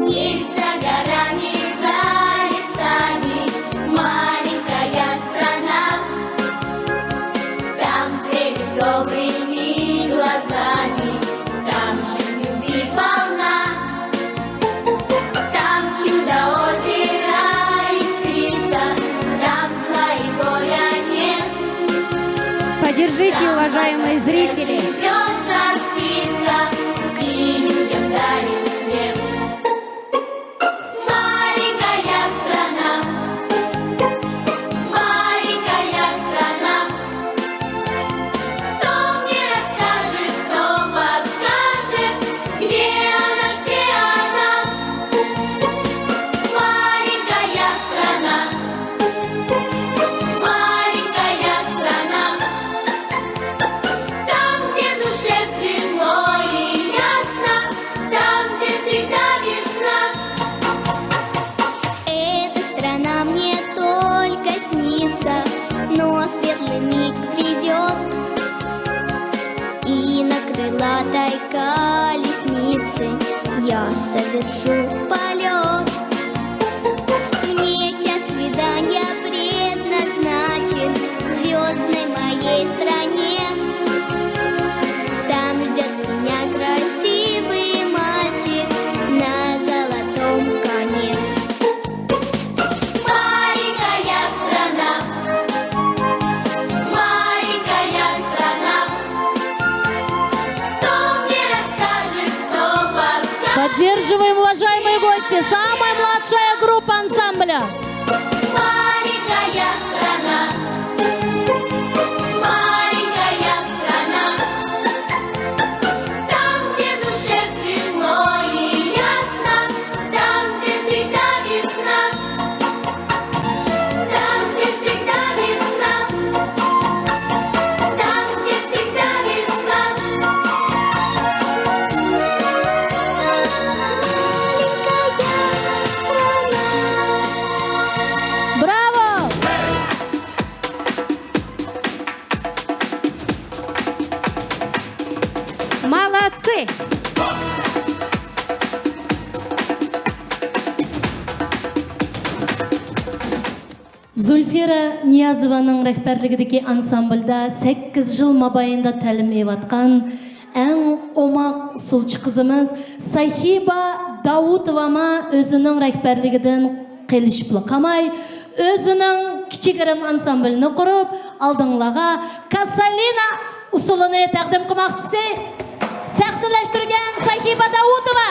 Есть за горами, за лесами маленькая страна. Там звери с добрыми глазами, там жизнь любви полна. Там чудо озера искрится, там зла и горя нет. Поддержите, уважаемые зрители! Живет жар птица и людям дарит свет. Маленькая страна, кто мне расскажет, кто подскажет, где она, где она? Маленькая страна, там, где душе светло и ясно, там, где всегда весна. Эта страна мне только снится, но светлый миг придет, и на крылатой колеснице я совершу полет. Мне час свидания предназначен в звездной моей стране. Там ждет меня красивый мальчик на золотом коне. Маленькая страна, кто мне расскажет, кто подскажет? Поддерживаем, уважаемые гости, самая младшая группа ансамбля. Маленькая страна, там, где душе светло и ясно, там, где всегда весна, там, где всегда весна, там, где всегда весна. Браво! Молодцы! Зульфира Ниязованың рәхбәрлегидәге ансамбльдә 8 жыл мабайында тәлим эваткан әң омак сулчы кызымыз Сахиба Даутовама өзенең рәхбәрлегидән килешипле камай, өзенең кичигәрем ансамбльне курып, алдыңлага Касалина усулыны тәкъдим кылмакчысы сәхнәләштергән Сахиба Даутова.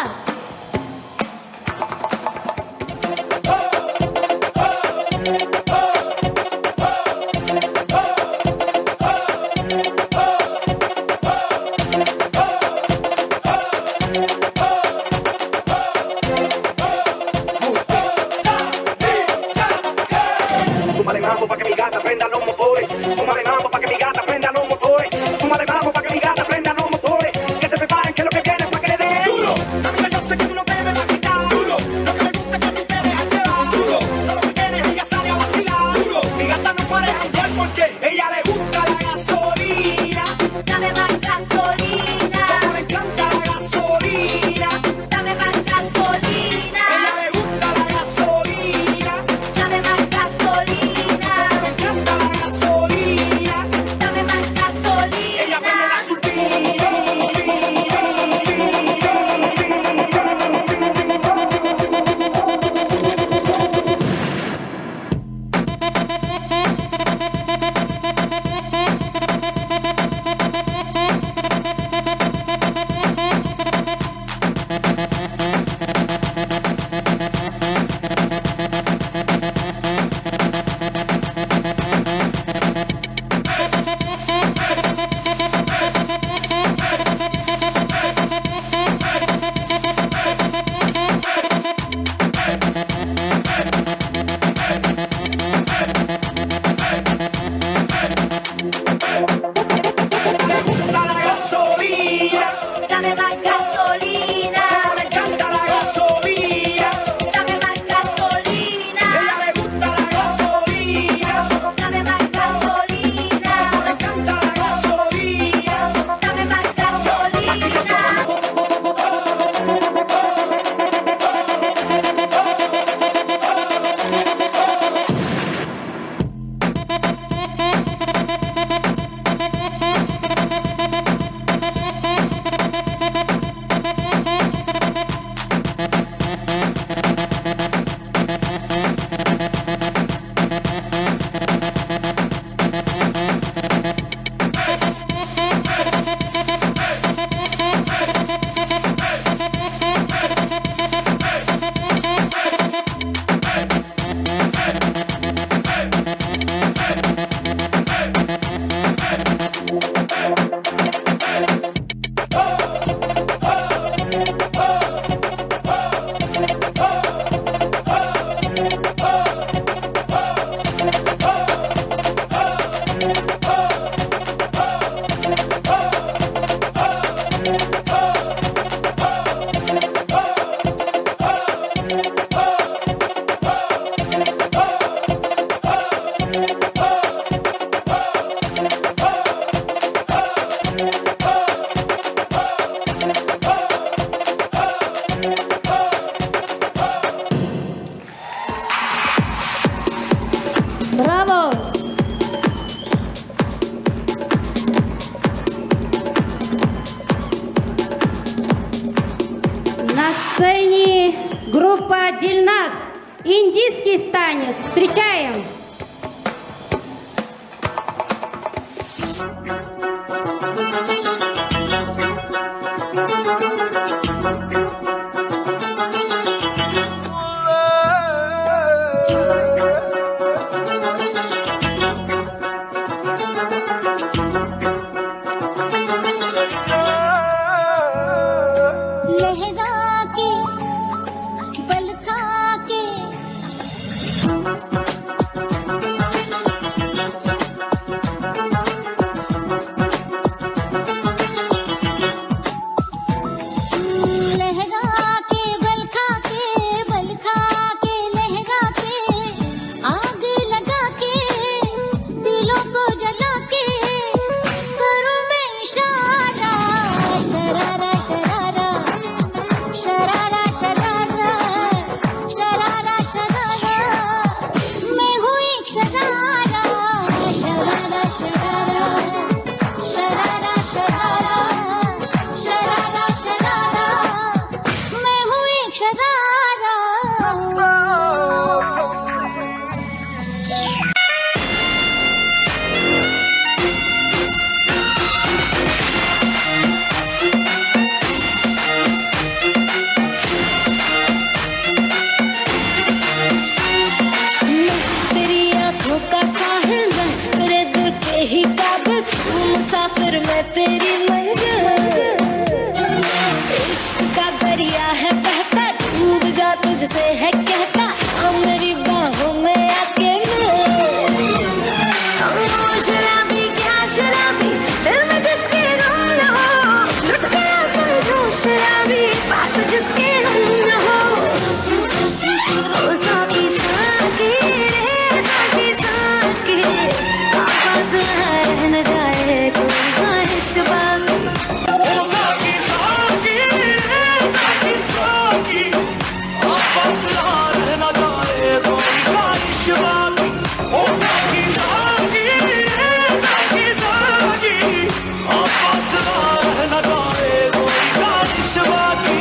Súmale mambo pa' que mi gata prenda los motores. Súmale mambo pa' que mi gata prenda los motores. Súmale mambo pa' que mi gata prenda los motores. Que se preparen que lo que viene es pa' que le den duro. Dame más gasolina. Me encanta la gasolina. Dame más gasolina. Ella le gusta la gasolina. Dame más gasolina. Me encanta la gasolina. Dame más gasolina. Браво! На сцене группа Дильназ. Индийский танец. Встречаем! लहरा के बल खा के लहरा के बल खा के लहरा के आग लगा के दिलों को जला के करूं मैं इशारा शरारा शरारा शरारा शरारा शरारा शरारा मैं हूँ एक शरारा शरारा शरारा शरारा शरारा शरारा शरारा मैं हूँ एक शरारा तेरी आंखों का साहिल मैं तेरे दिल के ही काबिल तू मुसाफिर मैं तेरी मंजिल इश्क का दरिया है बहता डूब जा तुझसे है कहता आ मेरी बाहों में आके शराबी क्या शराबी दिल में जिसके गम न हो लुट गया समझो शराबी पास जिसके गम न हो ओ साकी साकी रे साकी साकी आवाज है न जाए कोई ख्वाहिश बाकी ओ साकी साकी रे साकी साकी आपस रह न जाए कोई ख्वाहिश बाकी ओ साकी साकी रे साकी साकी आपस रह न जाए कोई ख्वाहिश बाकी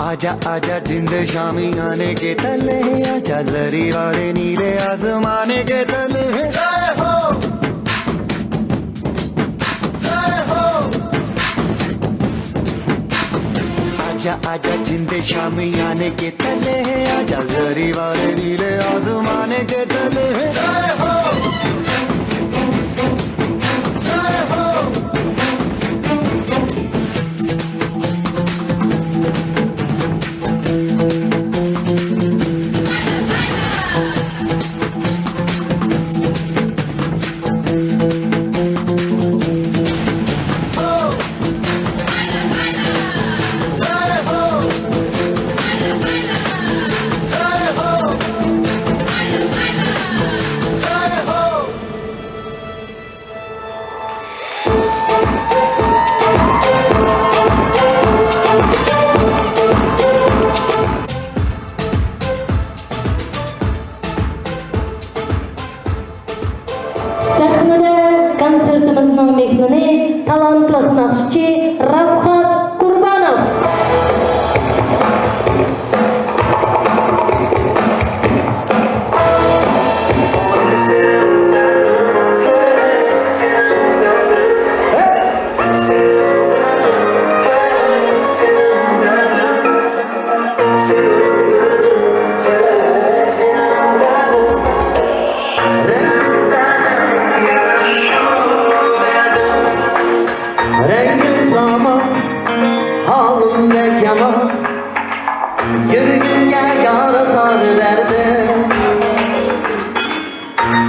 आजा आजा जिंद शामी आने के तले आजा जरी वाले नीले आसमाने के तले जय हो आजा आजा जिंदे शामियाने के तले आजा जरी वाले नीले आसमाने के तले जय हो जय हो Sahnada konsertimizning mehmoni talantli naqshchi Ravhat Qurbanov. Rengim zaman, halim bekama Yürgünge yara zar verdi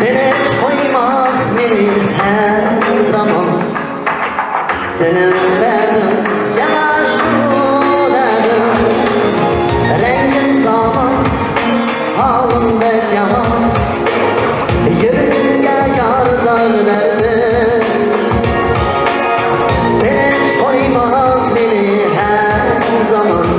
Beni hiç koymaz beni her zaman Senin derdin yana şu derdin Rengim zaman, halim bekama Yürgünge yara zar verdi Hiç koymaz beni her zaman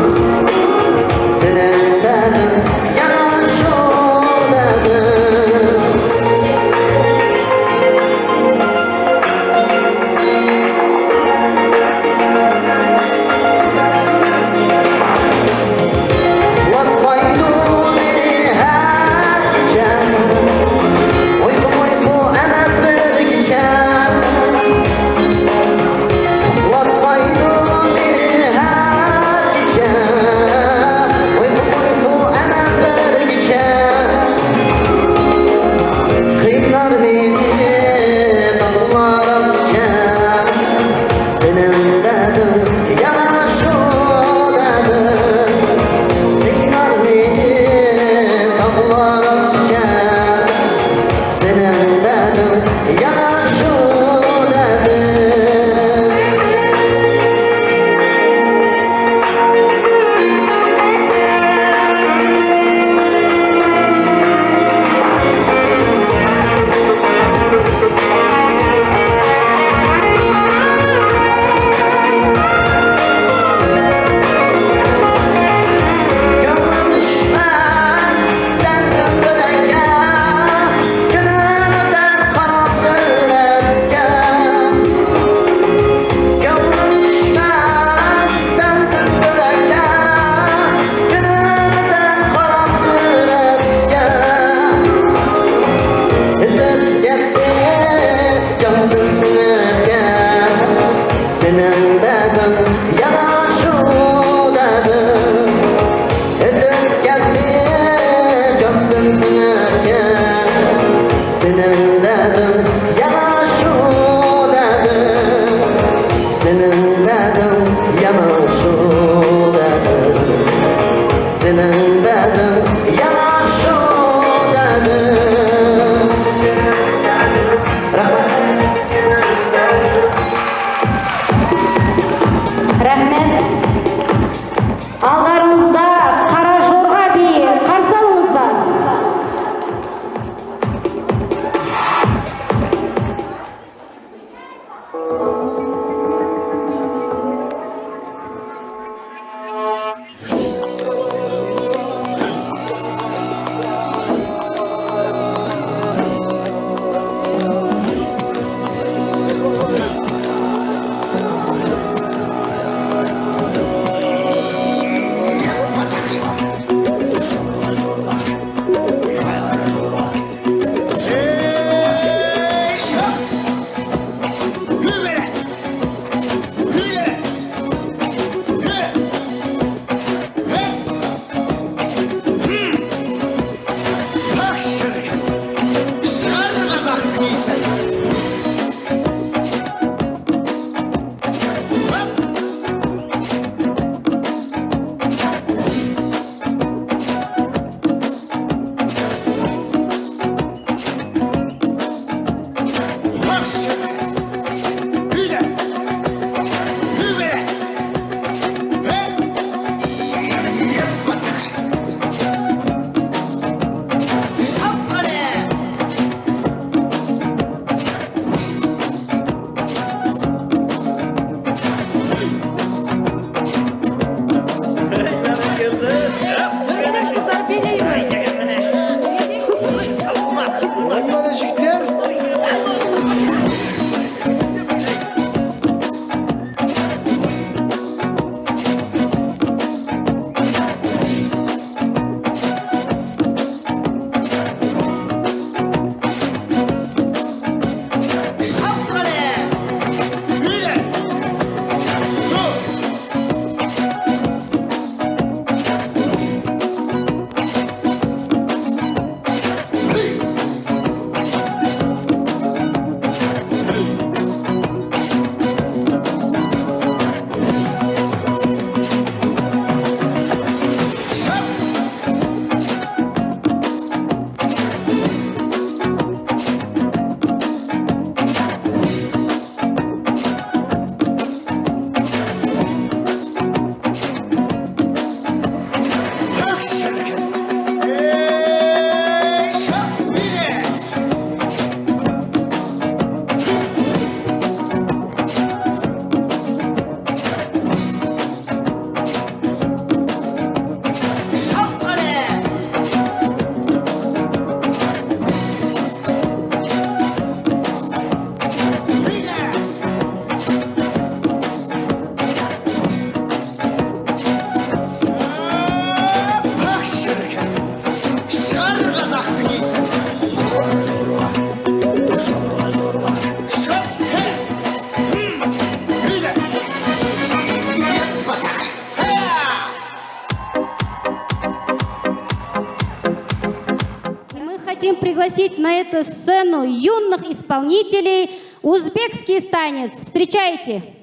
пригласить на эту сцену юных исполнителей «Узбекский танец». Встречайте!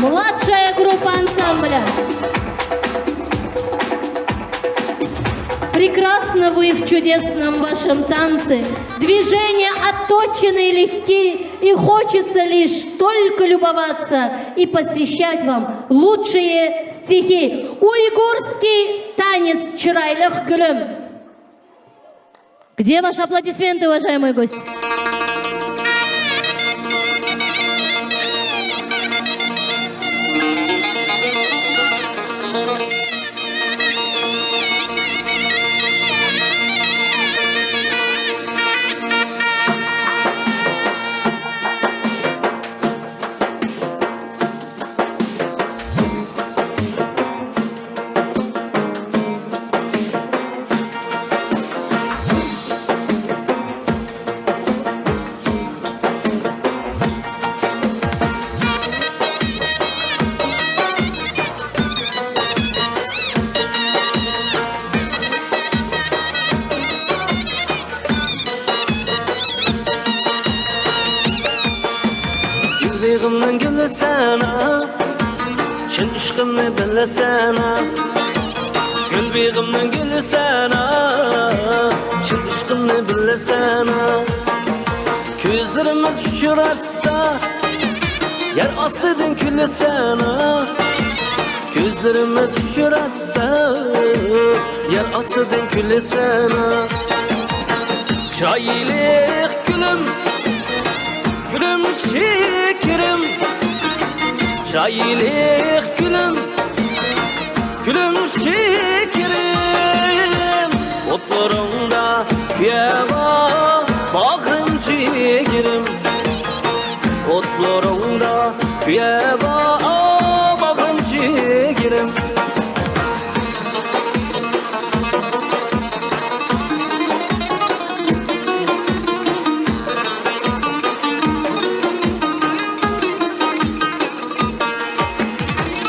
Младшая группа ансамбля. Прекрасно вы в чудесном вашем танце. Движения отточены и легки, и хочется лишь только любоваться и посвящать вам лучшие стихи. Уйгурский танец «Чырайлых гүлім». Где ваши аплодисменты, уважаемый гость? Yüreğimden gülsene, çin işkimni bilsene. Gül beğimden gülsene, çin işkimni bilsene. Gözlerimiz uçurarsa, yer astıdan külsene. Gözlerimiz uçurarsa, yer astıdan külsene. Çaylık gülüm, gülüm şekerim. Çaylık gülüm, gülüm şekerim. Otlarında kuyava, bağrım çekerim. kuyeva bağım ciğerim.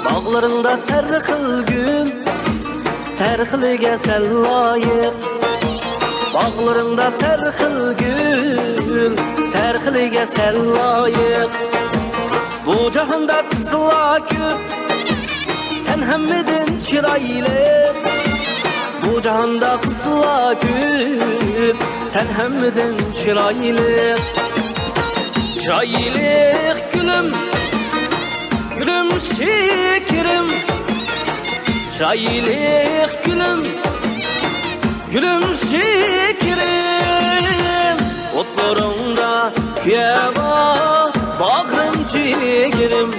Bağlarında sarxıl gül, sarxılıga sen layık. Bağlarında sarxıl gül, sarxılıga sen layık. Bu cahanda kızıla köp, sen hemmedin çiraylı. Bu cahanda kızıla köp, sen hemmedin çiraylı. Çiraylık gülüm, gülüm şekerim. Çaylık gülüm, gülüm şekerim. Otlarında kuyeva bağrım ciğerim.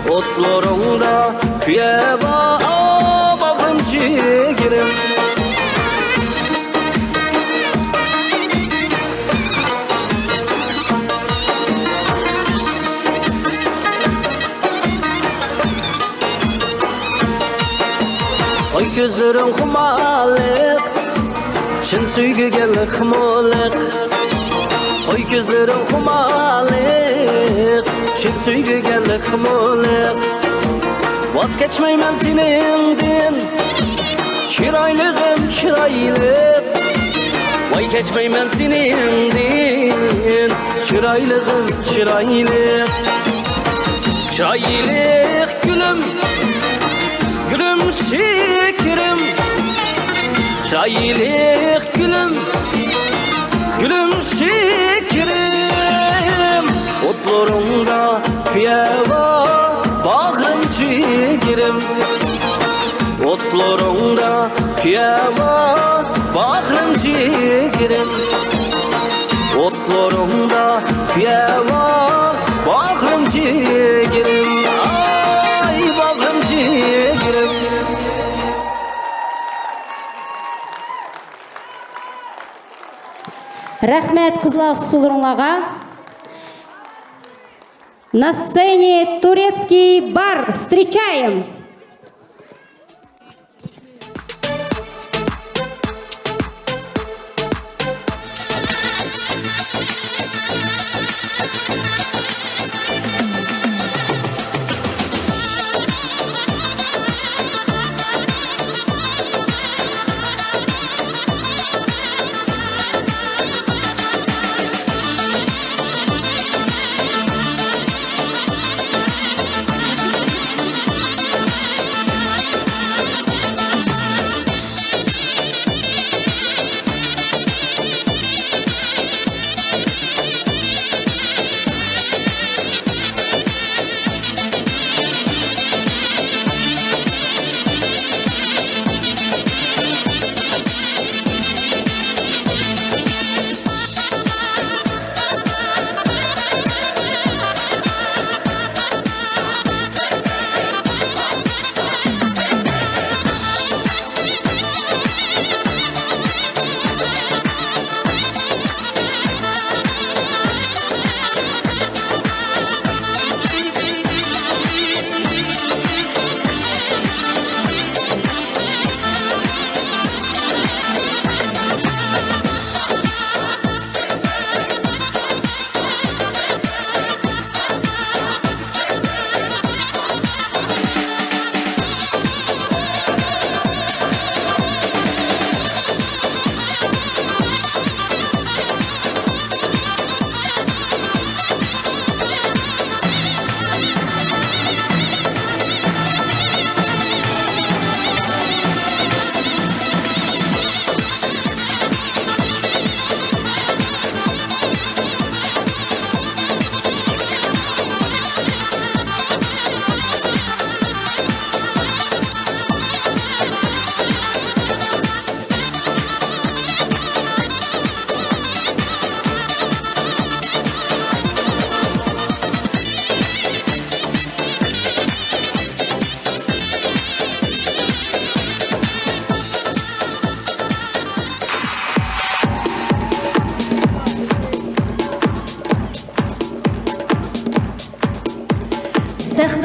Otlarında kuyeva bağrım ciğerim. Oy gözlerin xumalık, çin süygüge lıxmalık. Oy gözlerin xumalık, çin süygüge lıxmalık. Vazgeçmeymen seninden, çiraylığım çiraylık. Vay geçmeymen seninden, çiraylığım çiraylık. Çiraylık gülüm, gülüm şekerim. Çaylık gülüm, gülüm şekerim. Otlarında kuyeva bağrım ciğerim. Otlarında kuyeva bağrım ciğerim. Otlarında kuyeva bağrım ciğerim. Ay bağrım ciğerim. Рахмет қызлар сұлырыңлаға. На сцене турецкий бар. Встречаем!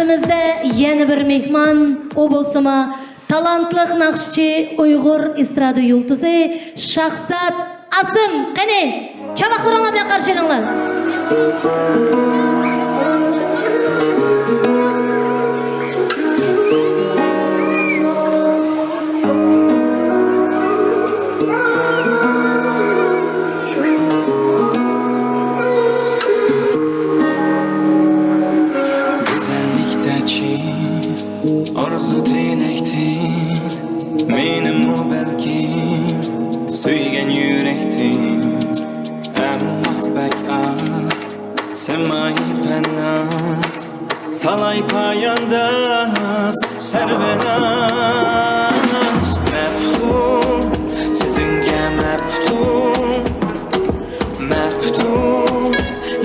Etimizde yeni bir mehman, o bolsama talantlık nakşçı Uygur estrada yulduzu Şahzat Asım. Kene, çabaklarına bilen karşılayınlar. Arzu tilektin, benim o belki söygen yürektin. Emma bek az, semai pennaz, salay payandaz, servenaz. Meftun, sizinge meftun, meftun,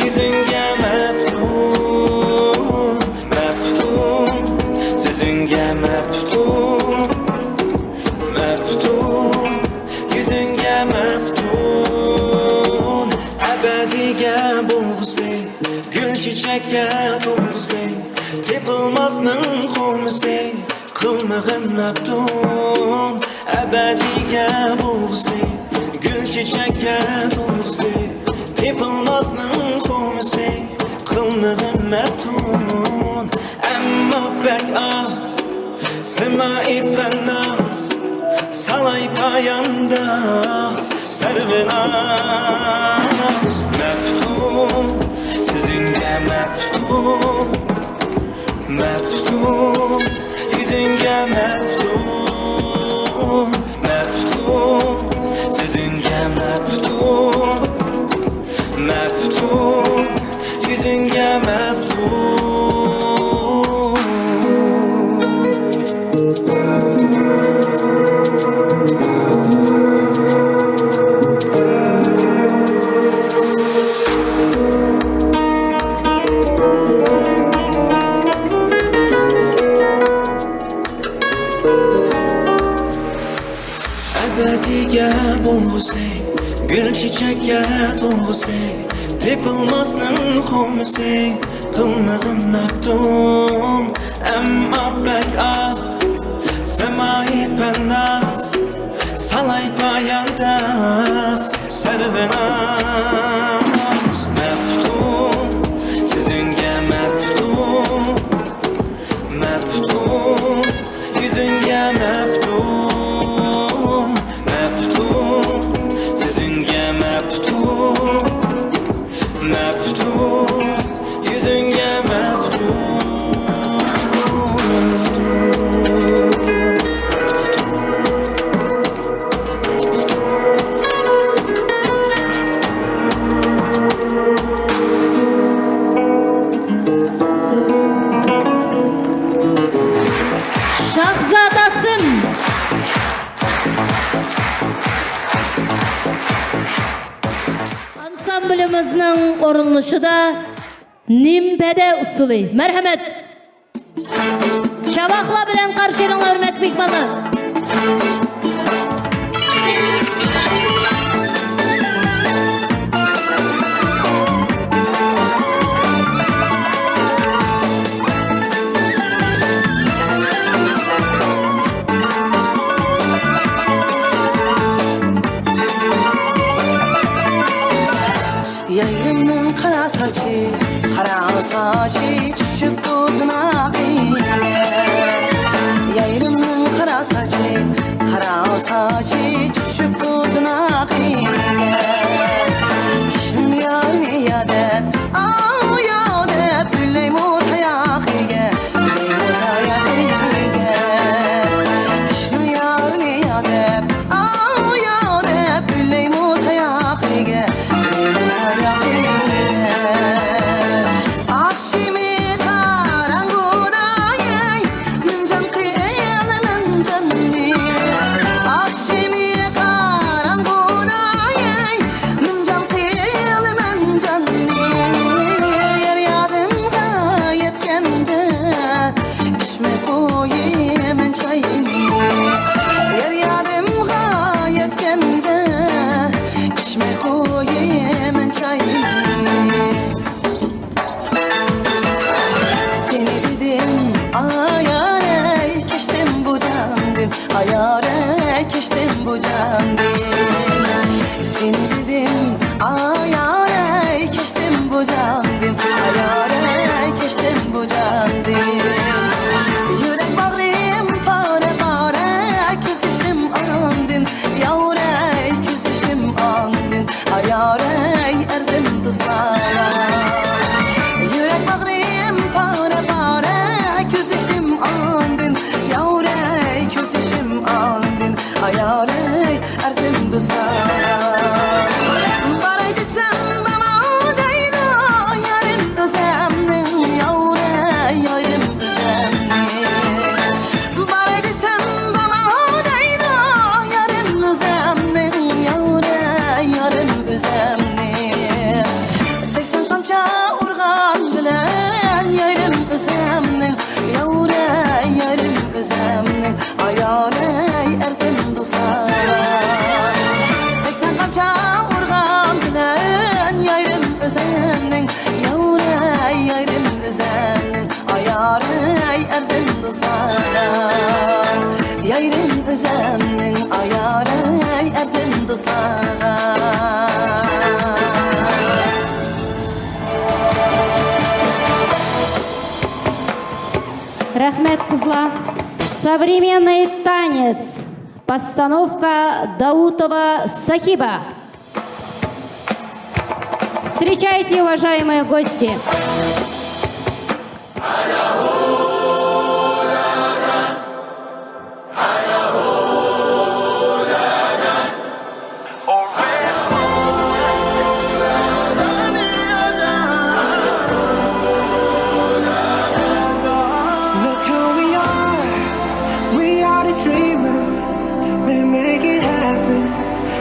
yüzünge meftun, meftun, sizinge meftun, meftun, yüzünge meftun. Ebediye bulgusu, gül çiçekke bulgusu, tepilmazның xomisi, kılmığın meftun. Ebediye bulgusu, gül çiçekke bulgusu, tepilmazның xomisi, kılmığın meftun. Emma bek az, semai pennaz, salay payandaz, servenaz. Meftun, sizinge meftun, meftun, yüzünge meftun, meftun, sizinge meftun, meftun, yüzünge meftun. Ebediye bulgusu, gül çiçekke dolgusu, tepilmazның xomisi, kılmığın meftun. Emma bek az, semai pennaz, salay payandaz, servenaz. Meftun, sizinge meftun, meftun, yüzünge meftun, meftun, sizinge meftun, meftun, yüzünge meftun. Şahzat Asım. Ansamblimizning orunluşuda Nimpede usulü. Merhamet. Çabakla bilen karşılayınlar hürmet mehmanı. Yayrımның kara saçı düşüp uzuna bile. Yayrımның kara saçı düşüp uzuna bile. Kişinin yarını yadep, yadep, Büleyim utayakiye, Büleyim utayakiye. Kişinin yarını yadep, yadep, Büleyim utayakiye, Büleyim utayakiye. Akşimi karanguda yey, Nımcan kıyalımın canını. Akşimi Ayare keştim bu candin Seni dedim ayare keştim bu candin Ayare keştim bu candin Yürek bağrım pare pare küsüşüm andin Yavre küsüşüm andin Ayare erzim tuzlara Yürek bağrım pare pare küsüşüm andin Yavre küsüşüm andin Ayare erzim tuzlara Baraydı sen bana deydi Yarım özemdin Yavre yarım özemdin Baraydı sen bana deydi Yarım özemdin Yavre yarım özemdin 80 kamça urgan bilen Yarım özemdin Yavre yarım özemdin Ayare erzim dostlara 80 kamça urgan bilen Yarım özemdin Yavre yarım özemdin Ayare erzim dostlara Yarım özemdin Ayare erzim dostlara Рахмет, қызла. Современный танец. Постановка Даутова Сахиба. Встречайте, уважаемые гости. Look who we are the dreamers, we make it happen,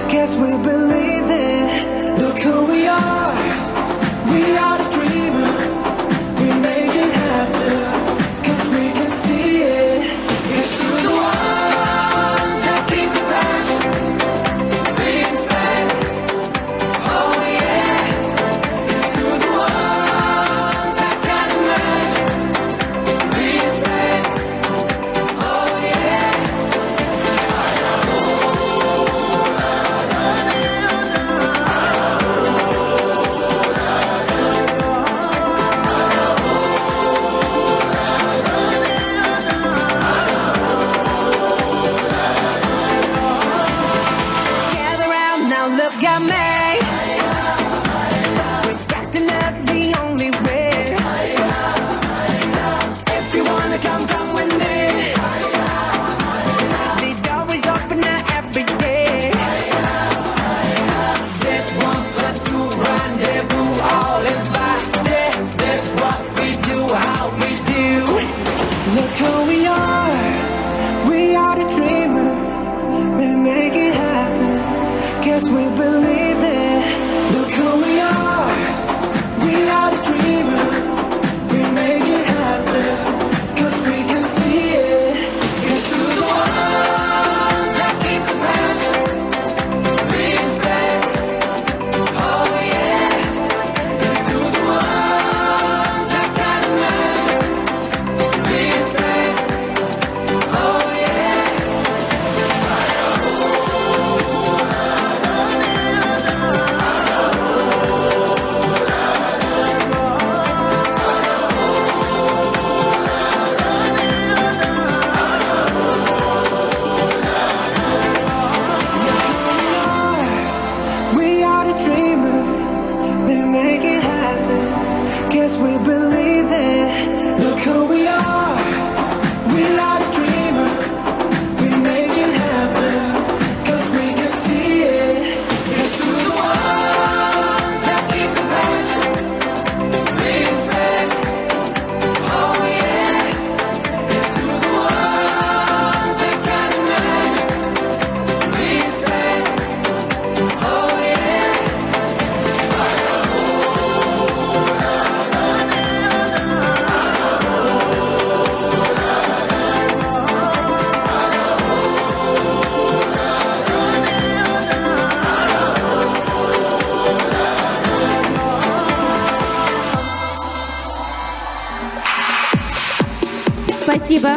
guess we believe it. Look who we are the dreamers, we make it happen, guess we can see it. It's to the one that keep the passion, respect, oh yeah. It's to the one that can imagine, respect, oh yeah. Gather round now, look at me. Respect and love the only way. If you wanna come with me. The door is open every day. This 1 + 2 rendezvous, all invited. This what we do, how we do. Look who we are the dreamers, we make it happen, guess we believe it. Look who we are the dreamers, we make it happen, cause we can see it. It's to the one that keep the passion, respect, oh yeah. It's to the one that can imagine, respect, oh yeah. We are the dreamers, we make it happen, guess we believe it. Look who we are the dreamers, we make it happen, cause we can see it. It's to the one that keep the passion, respect, oh yeah. It's to the one that can imagine, respect, oh yeah. Спасибо.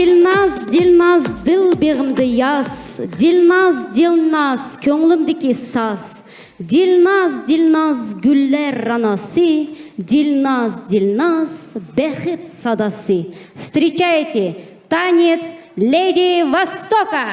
Дилназ, Дилназ, дил бегімді яс, Дилназ, Дилназ, көңлімдікі саз. Дилназ, Дилназ, гүллер ранасы, Дилназ, Дилназ, бәхет садасы. Встречайте, танец Леди Востока!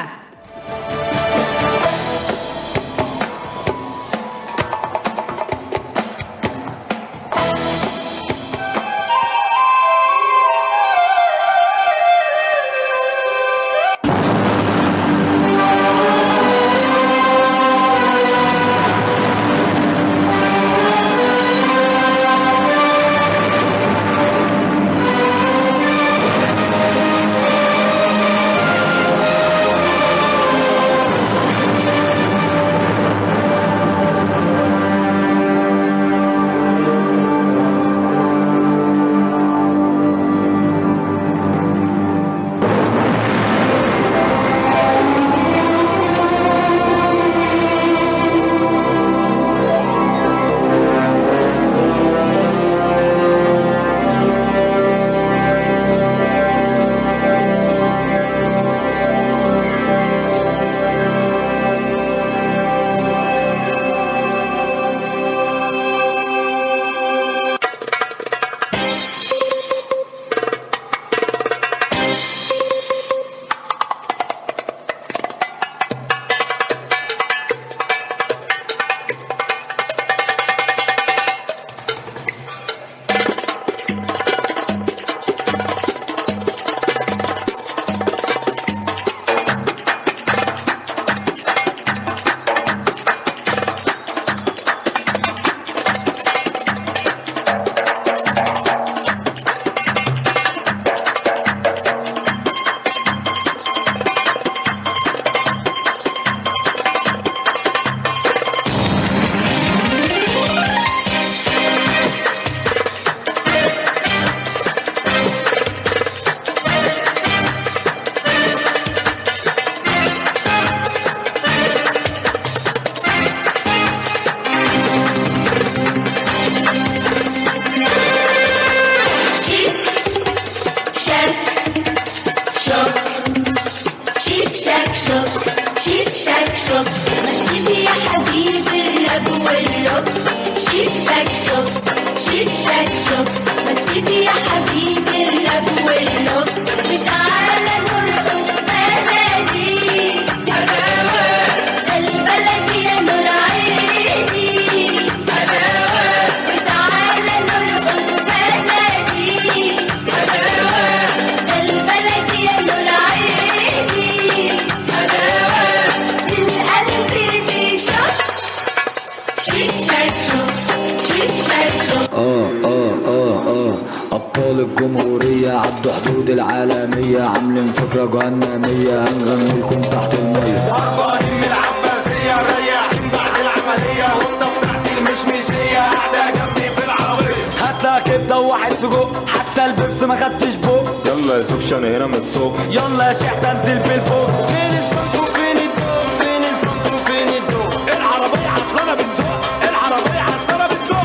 أبطال الجمهورية عدوا حدود العالمية عاملين فكرة جهنمية هنغني لكم تحت المية. هربانين من العباسية رايحين بعد العملية والطة بتاعتي المشمشية قاعدة جنبي في العربية. هاتلها كبدة وواحد سجق حتى البيبس ما خدتش بق. يلا يا زوجش أنا هنا من السوق. يلا يا شيخ تنزل بالفوق. فين الفرق وفين الدوق؟ فين الفرق وفين الدوق؟ العربية عطلانة بتزق، العربية عطلانة بتزق.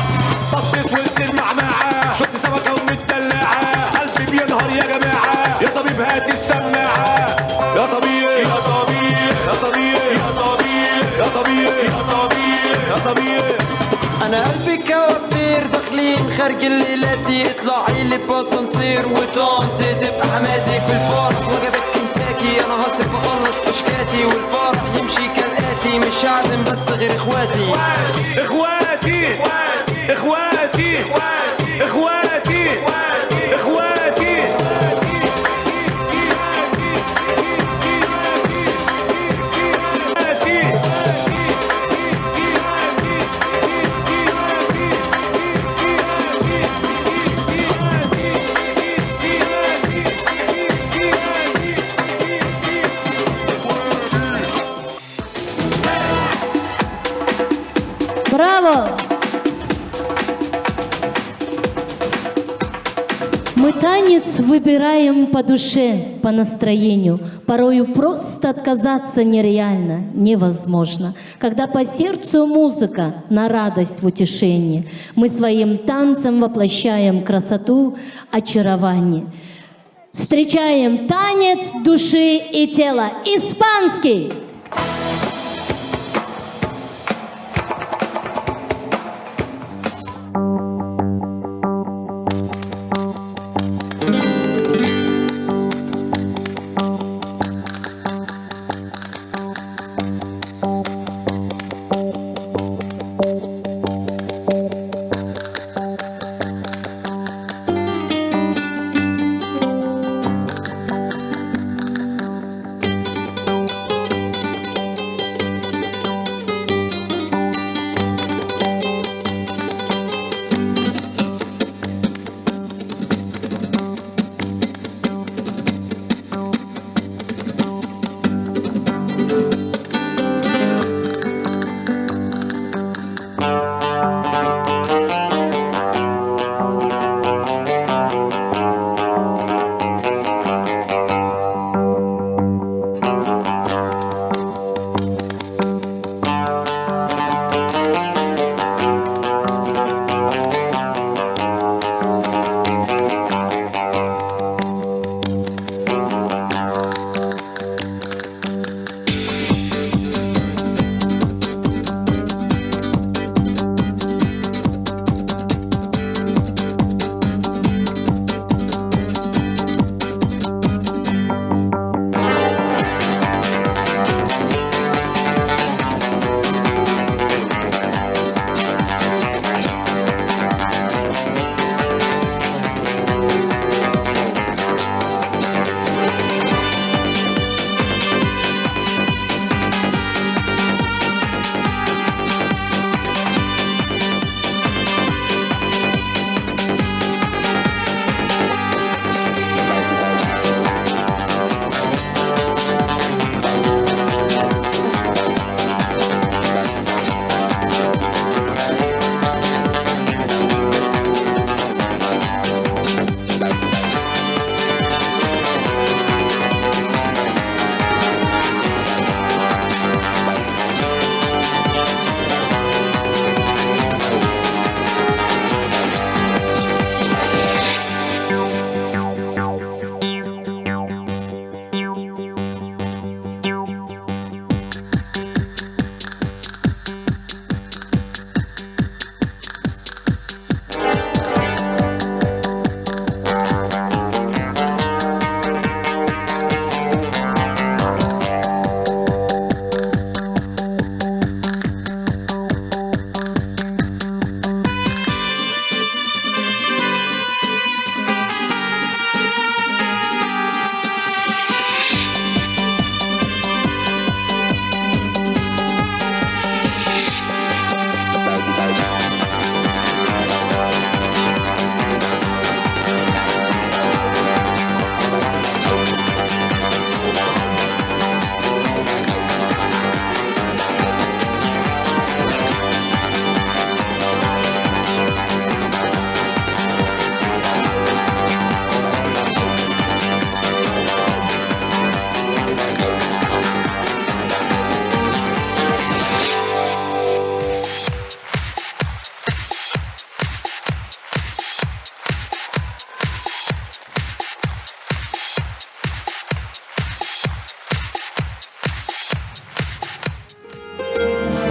بصيت وسط المعمعة شفت سمكة ومتدلعة قلبي بينهار يا جماعة. يا طبيب هات السماعة يا طبيب يا طبيب يا طبيب يا طبيب يا طبيب يا طبيب يا طبيب. انا قلبي كوافير داخلين خارج الليلاتي اطلعي لي باسانسير وطنطي تبقى حماتي في الفرح وجبت كنتاكي. انا هصرف اخلص كشكاتي والفرح يمشي كالاتي مش هعزم بس غير اخواتي اخواتي اخواتي اخواتي اخواتي. Браво! Мы танец выбираем по душе, по настроению. Порою просто отказаться нереально, невозможно. Когда по сердцу музыка, на радость в утешении, мы своим танцем воплощаем красоту, очарование. Встречаем танец души и тела. Испанский.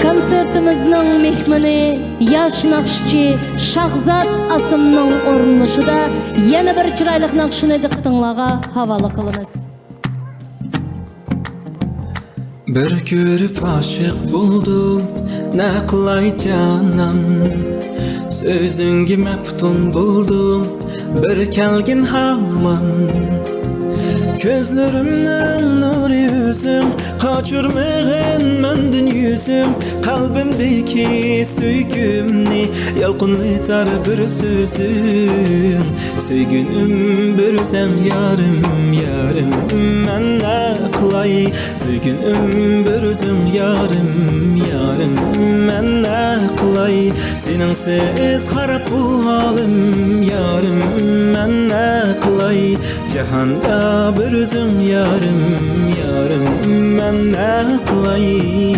Konsertimizning mehmoni yosh naqshchi Shahzod Asimning o'rinlashida yana bir chiroyli naqshini diqqatingizga havola qilamiz. Bir ko'rib aşık buldum, ne qilay canım. Sözünge meftun buldum, bir kelgin hamon. Gözlerimden nur yüzüm, kaçırmağın mendin yüzüm. Kalbimdeki söygümni, yalqınlıtar bir sözüm. Söygünüm bir özem yarım, yarım. Men ne qilay, söygünüm bir özüm yarım, yarım. Men ne qilay, seninsiz qarab bu halim yarım. Men ne qilay, cahanda bir özüm yarım, yarım. Men ne qilay.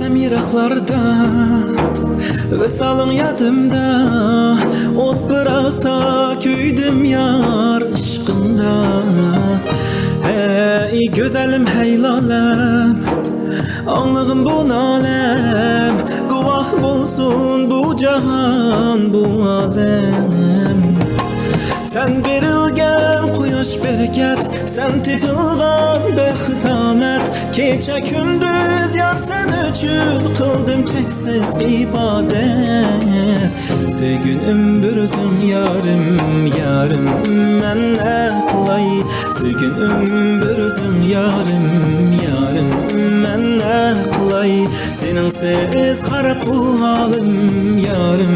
Bilmem yiraklarda Vesalın yadımda Ot bırakta köydüm yar aşkında Hey güzelim hey lalem Anlığım bu nalem Guvah bulsun bu cahan bu alem Sen berilgen quyosh bereket Sen tepilgan bexitamet Kecha kunduz yar sen uchun Qildim cheksiz ibodat Sevginim bir o'zim yarim yarim Men ne qilay Sevginim bir o'zim yarim yarim Men ne qilay Seningsiz qarab bu halim yarim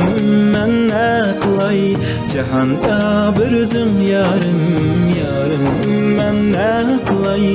Men ne qilay Jahanda bir o'zim yarim yarim Men ne qilay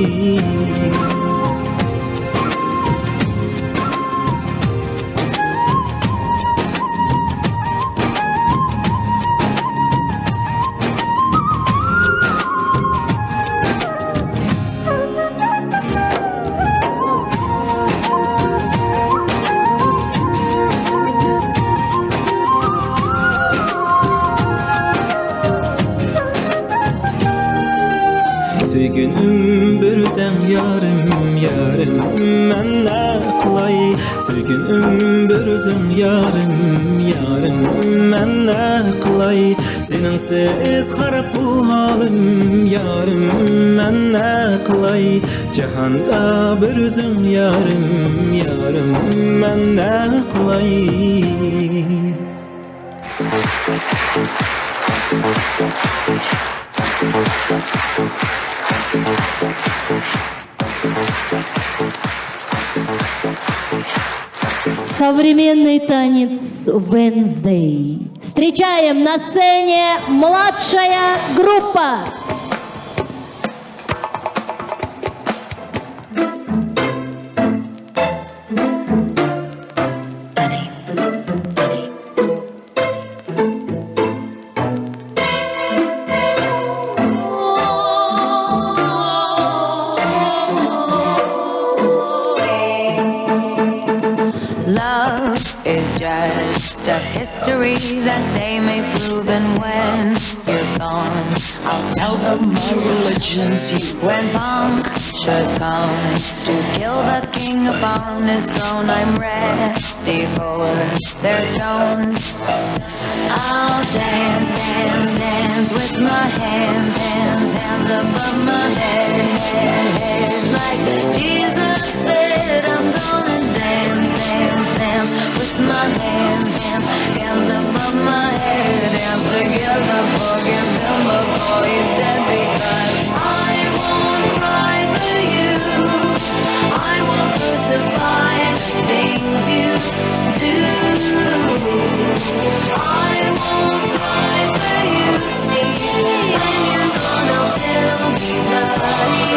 Sevginim bir o'zim yarim yarim Men ne qilay Sevginim bir o'zim yarim yarim Men ne qilay Seningsiz qarab bu halim yarim Men ne qilay Jahanda bir o'zim yarim yarim Men ne qilay Современный танец Wednesday. Встречаем на сцене младшая группа. Love is just a history that they may prove, and when you're gone, I'll tell them my religion's you. When punctures come to kill the king upon his throne, I'm ready for their stones. I'll dance, dance, dance with my hands, hands, hands above my head, like Jesus said, I'm gonna dance, dance, dance with my hands, hands, hands above my head, dance together, forgive him before he's dead, because I won't cry for you, I won't crucify things you do. I won't cry for you, see, and you're gonna still be bloody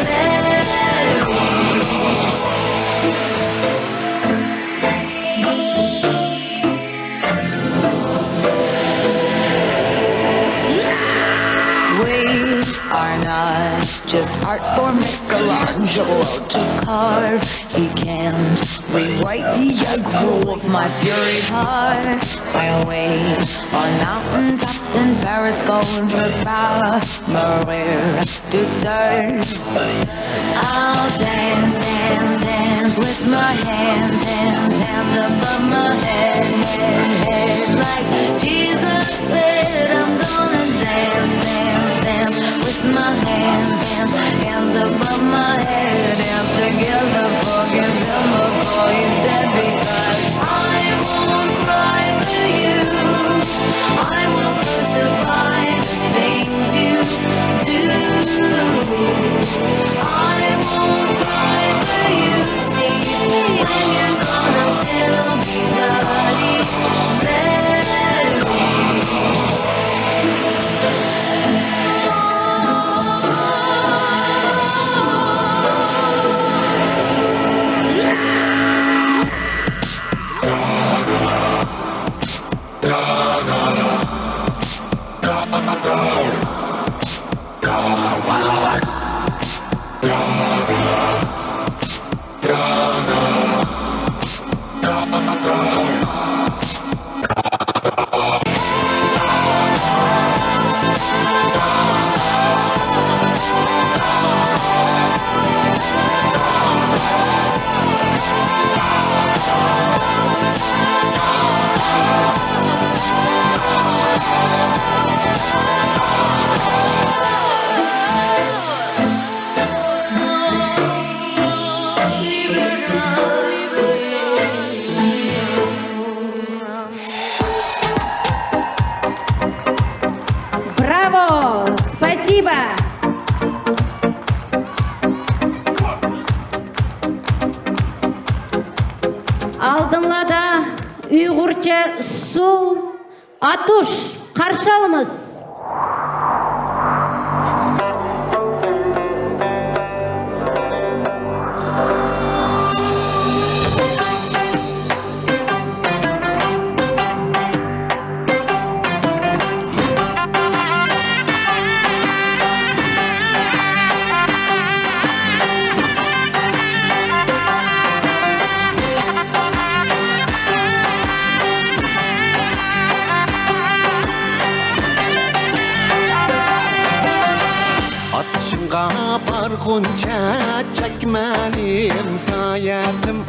Mary. We are not just art for Michelangelo to carve. He can't rewrite the aggro of my fury heart. I'll wait on mountain tops in Paris, Gondra, Power, Maria, Duterte. I'll dance, dance, dance with my hands, hands, hands above my head, like Jesus said, I'm gonna dance, dance, dance with my hands, hands, hands above my head, dance together, forgive him before he's dead, because I won't cry for you, I won't crucify things you do. I won't cry for you, see, and you're gonna still be bloody Mary. Алдыңлада Uyg'urcha Sul Atush qarshi olamiz. Atışınğa barğunca çekmenim sayetim,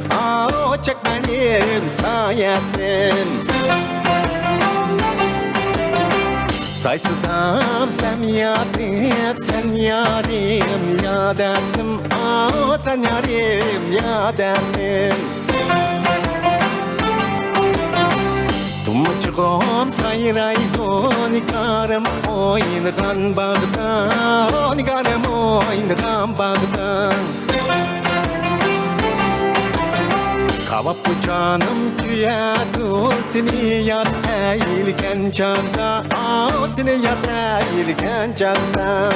o çekmenim sayetim. Saysıdam sen yarim, sen yarim yad ettim, o sen yarim yad ettim. Tumçuğum sayraydı nigarım oynagan bağda, nigarım oynagan bağda. Kavap canım tüyadı seni yad eğilgen çağda, seni yad eğilgen çağda.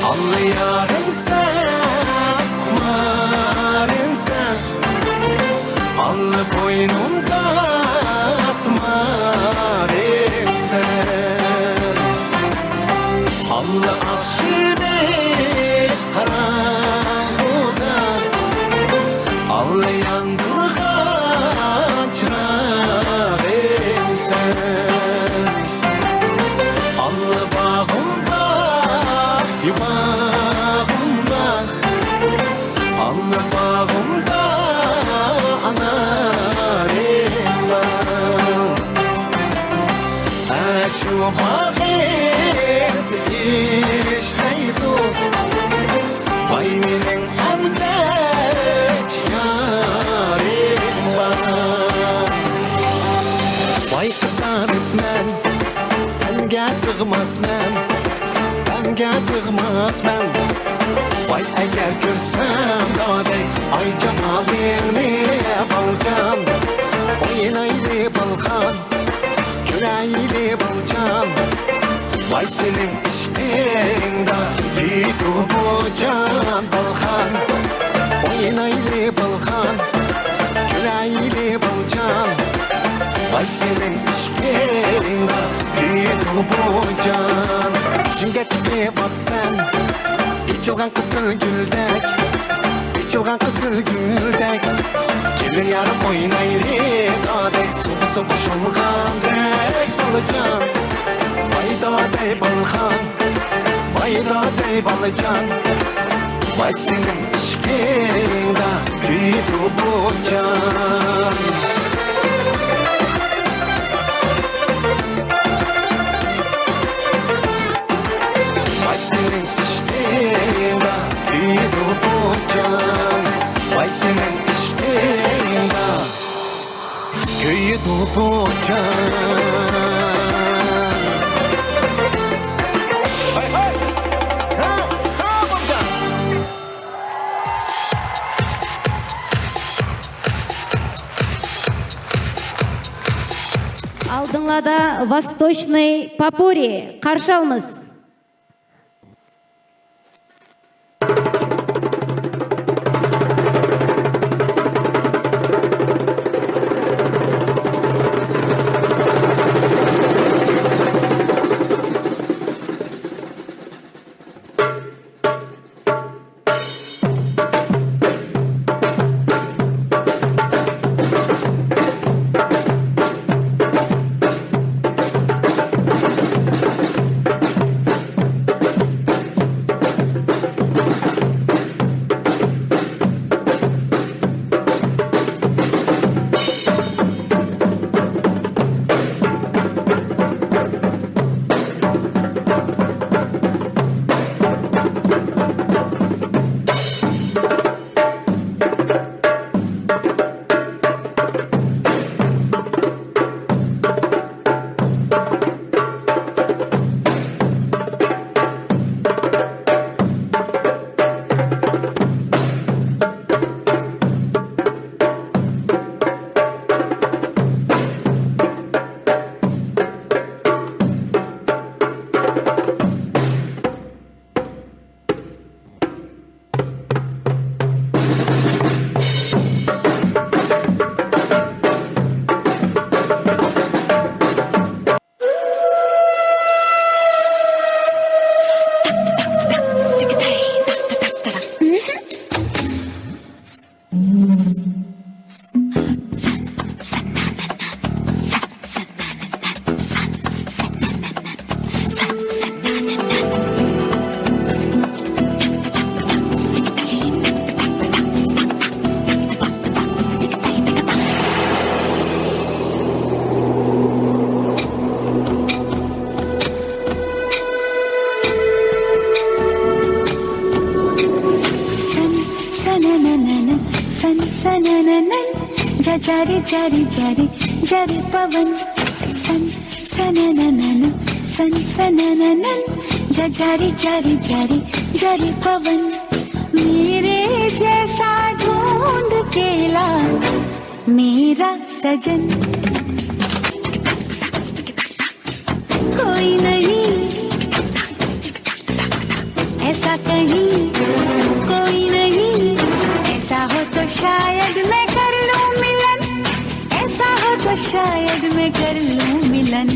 Anlayarım sen, kumarım sen, allı boynumda atmarım sen. Allı akşimi karanlıda, allı yandırgan çırağım sen. Allı bağımda, yuvağımda, allı bağımda anarım var. Şu bağır işteydi, vay benim emdeç yarim var. Vay kızarıp men, benge sığmaz men, benge sığmaz men. Vay eğer görsem dadey, ay cemalini balcan, oynaylı balkan, küreğli balcan. Vay senin işkinde yiğidu bu can balkan, oynaylı balkan, küreğli balcan. Vay senin işkinde yiğidu bu can. Cünge çıkıp bak sen, İçilgan kızıl güldek, içilgan kızıl güldek. Gelin yarım oynayri dadek, sobu sobu şolgan dek balıcan. Vay dadey balkan, vay dadey balıcan. Vay senin işkinde büyüdü bu can. Vay senin işkinde büyüdü bu can. Vay senin işkinde büyüdü bu can. Алдыңлада Восточный Попури қаршы алыңыз. सनननन जा जारी जारी जारी जारी पवन सन सनननन सन सनननन जा जारी जारी जारी जारी पवन मेरे जैसा ढूंढ के ला मेरा सजन कोई नहीं ऐसा कहीं कोई नहीं ऐसा हो तो शायद मैं कर लूं मिलन ऐसा हो तो शायद मैं कर लूं मिलन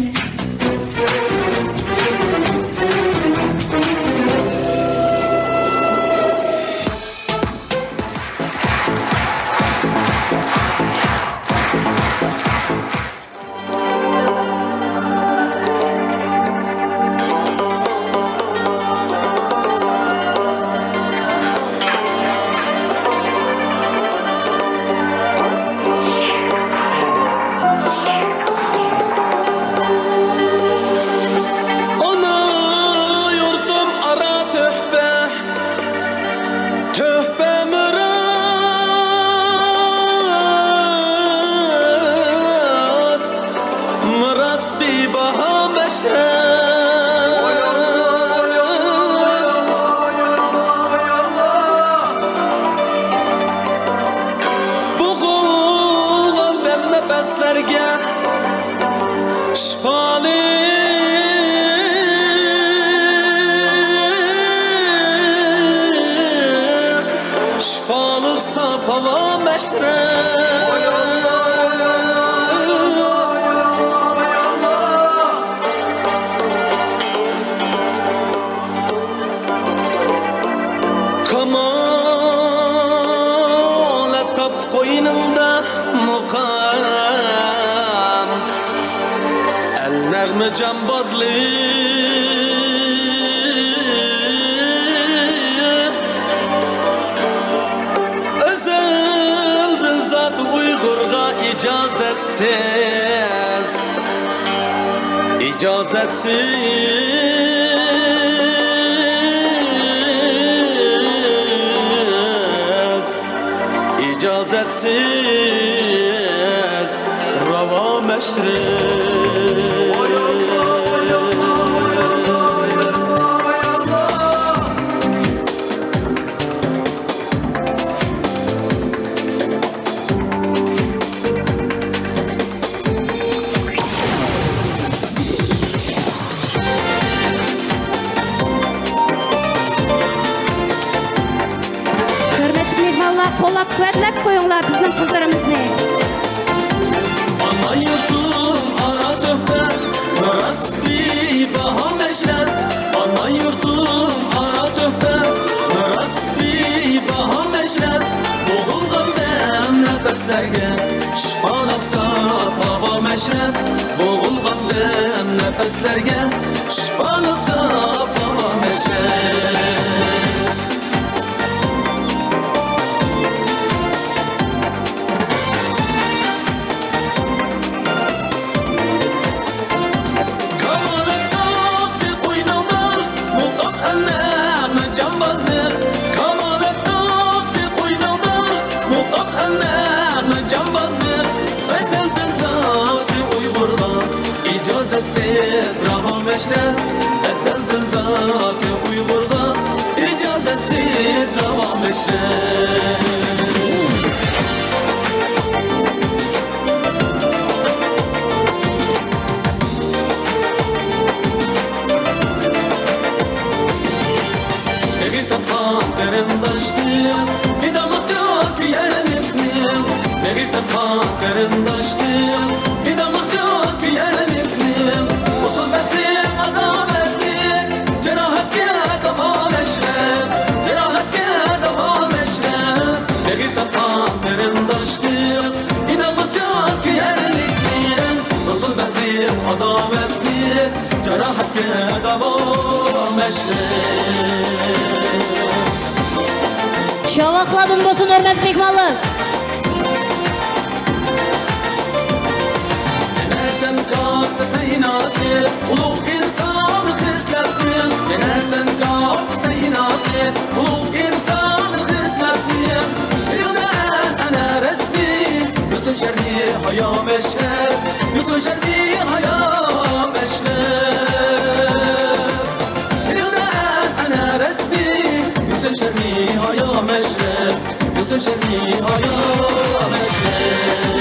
icazetsiz rava meşrep Қолап куәтләп қойыңлар біздің қыздарымызны. Ana yurdum ara töhbə Rasbi baha məşrəb Ana yurdum ara töhbə Rasbi baha məşrəb Boğulğan dəm nəfəslərgə Şipan axsab hava məşrəb Boğulğan dəm nəfəslərgə Şipan axsab hava məşrəb İcazetsiz rava meşrep Ezelden zat-ı Uygur'da İcazetsiz rava meşrep Evi sapan derindaştım İnanmakça güyeliklim Evi sapan derindaştım İnanmakça güyeliklim Usul beklim adametlik Cenahette devam eşref Cenahette devam eşref Evi sapan derindaştım İnanmakça güyeliklim Usul beklim adametlik Cenahette devam eşref Şavaqlabın bolsun Hörmet Mehmanlar. Sen kalktı say nasip Ulug insanı hislettin Yine sen kalktı say nasip Ulug insanı hislettin Silden ana شر نهاية مشرب يوسف شر نهاية مشرب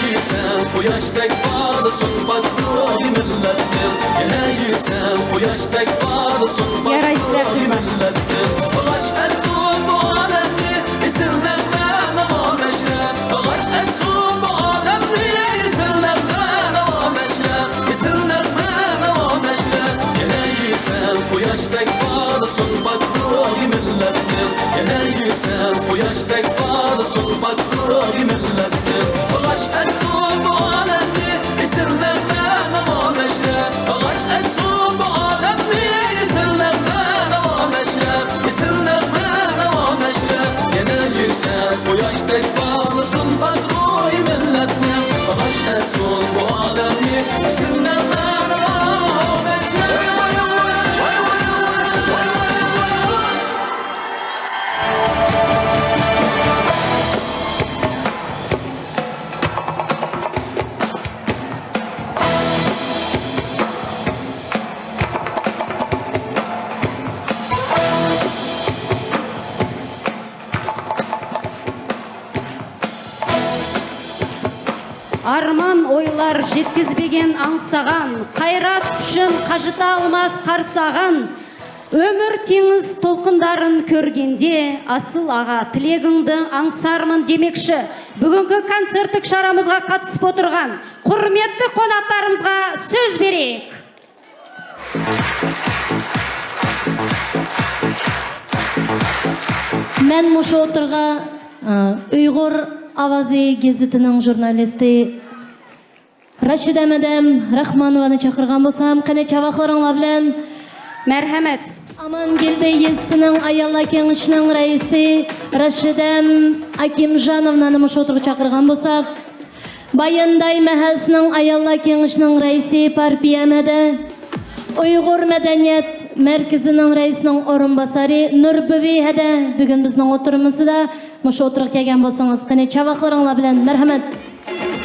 Yüksel bu yaş pek bağlısın bak ruhi millettir Yine yüksel bu yaş pek bağlısın bak ruhi millettir Bağaç esun bu alemli isimlerden ama meşrep Bağaç esun bu alemli isimlerden ama meşrep İsimlerden ama meşrep Yine yüksel bu yaş pek bağlısın bak ruhi millettir Yine yüksel bu yaş pek bağlısın bak ruhi millettir Bağaç esun bu alemli isimlerden ama meşrep Bağaç esun bu alemli isimlerden ama meşrep İsimlerden ama meşrep Yine yüksel bu yaş tek bağlısın bak ruhi milletine Bağaç esun bu alemli isimlerden ama meşrep Арман ойлар жеткізбеген аңсаған, қайрат күшін қажыта алмас қарсаған. Өмір теңіз толқындарын көргенде, асыл аға тілегіңді аңсармын демекші. Бүгінгі концерттік шарамызға қатысып отырған құрметті қонақтарымызға сөз берейік. Мен мұшы отырға ұйғыр Авазы гезетінің журналисті Рашида Мәдәм Рахманованы чақырған болсам, қане чавақларыңла білән. Мәрхәмәт. Аман келді елсінің аялла кеңішінің рәйсі Рашидам Акимжановнаны мұшы отырға чақырған болсақ. Байындай мәхәлсінің аялла кеңішінің рәйсі Парпия Мәдә. Ұйғыр мәдәниет Мәркізінің рәйсінің орынбасары Нұрбөви Хәдә. Бүгін біздің отырымызды да мұшы отырық кәген болсаңыз, қане чавақларыңла білән. Мәрхәмәт.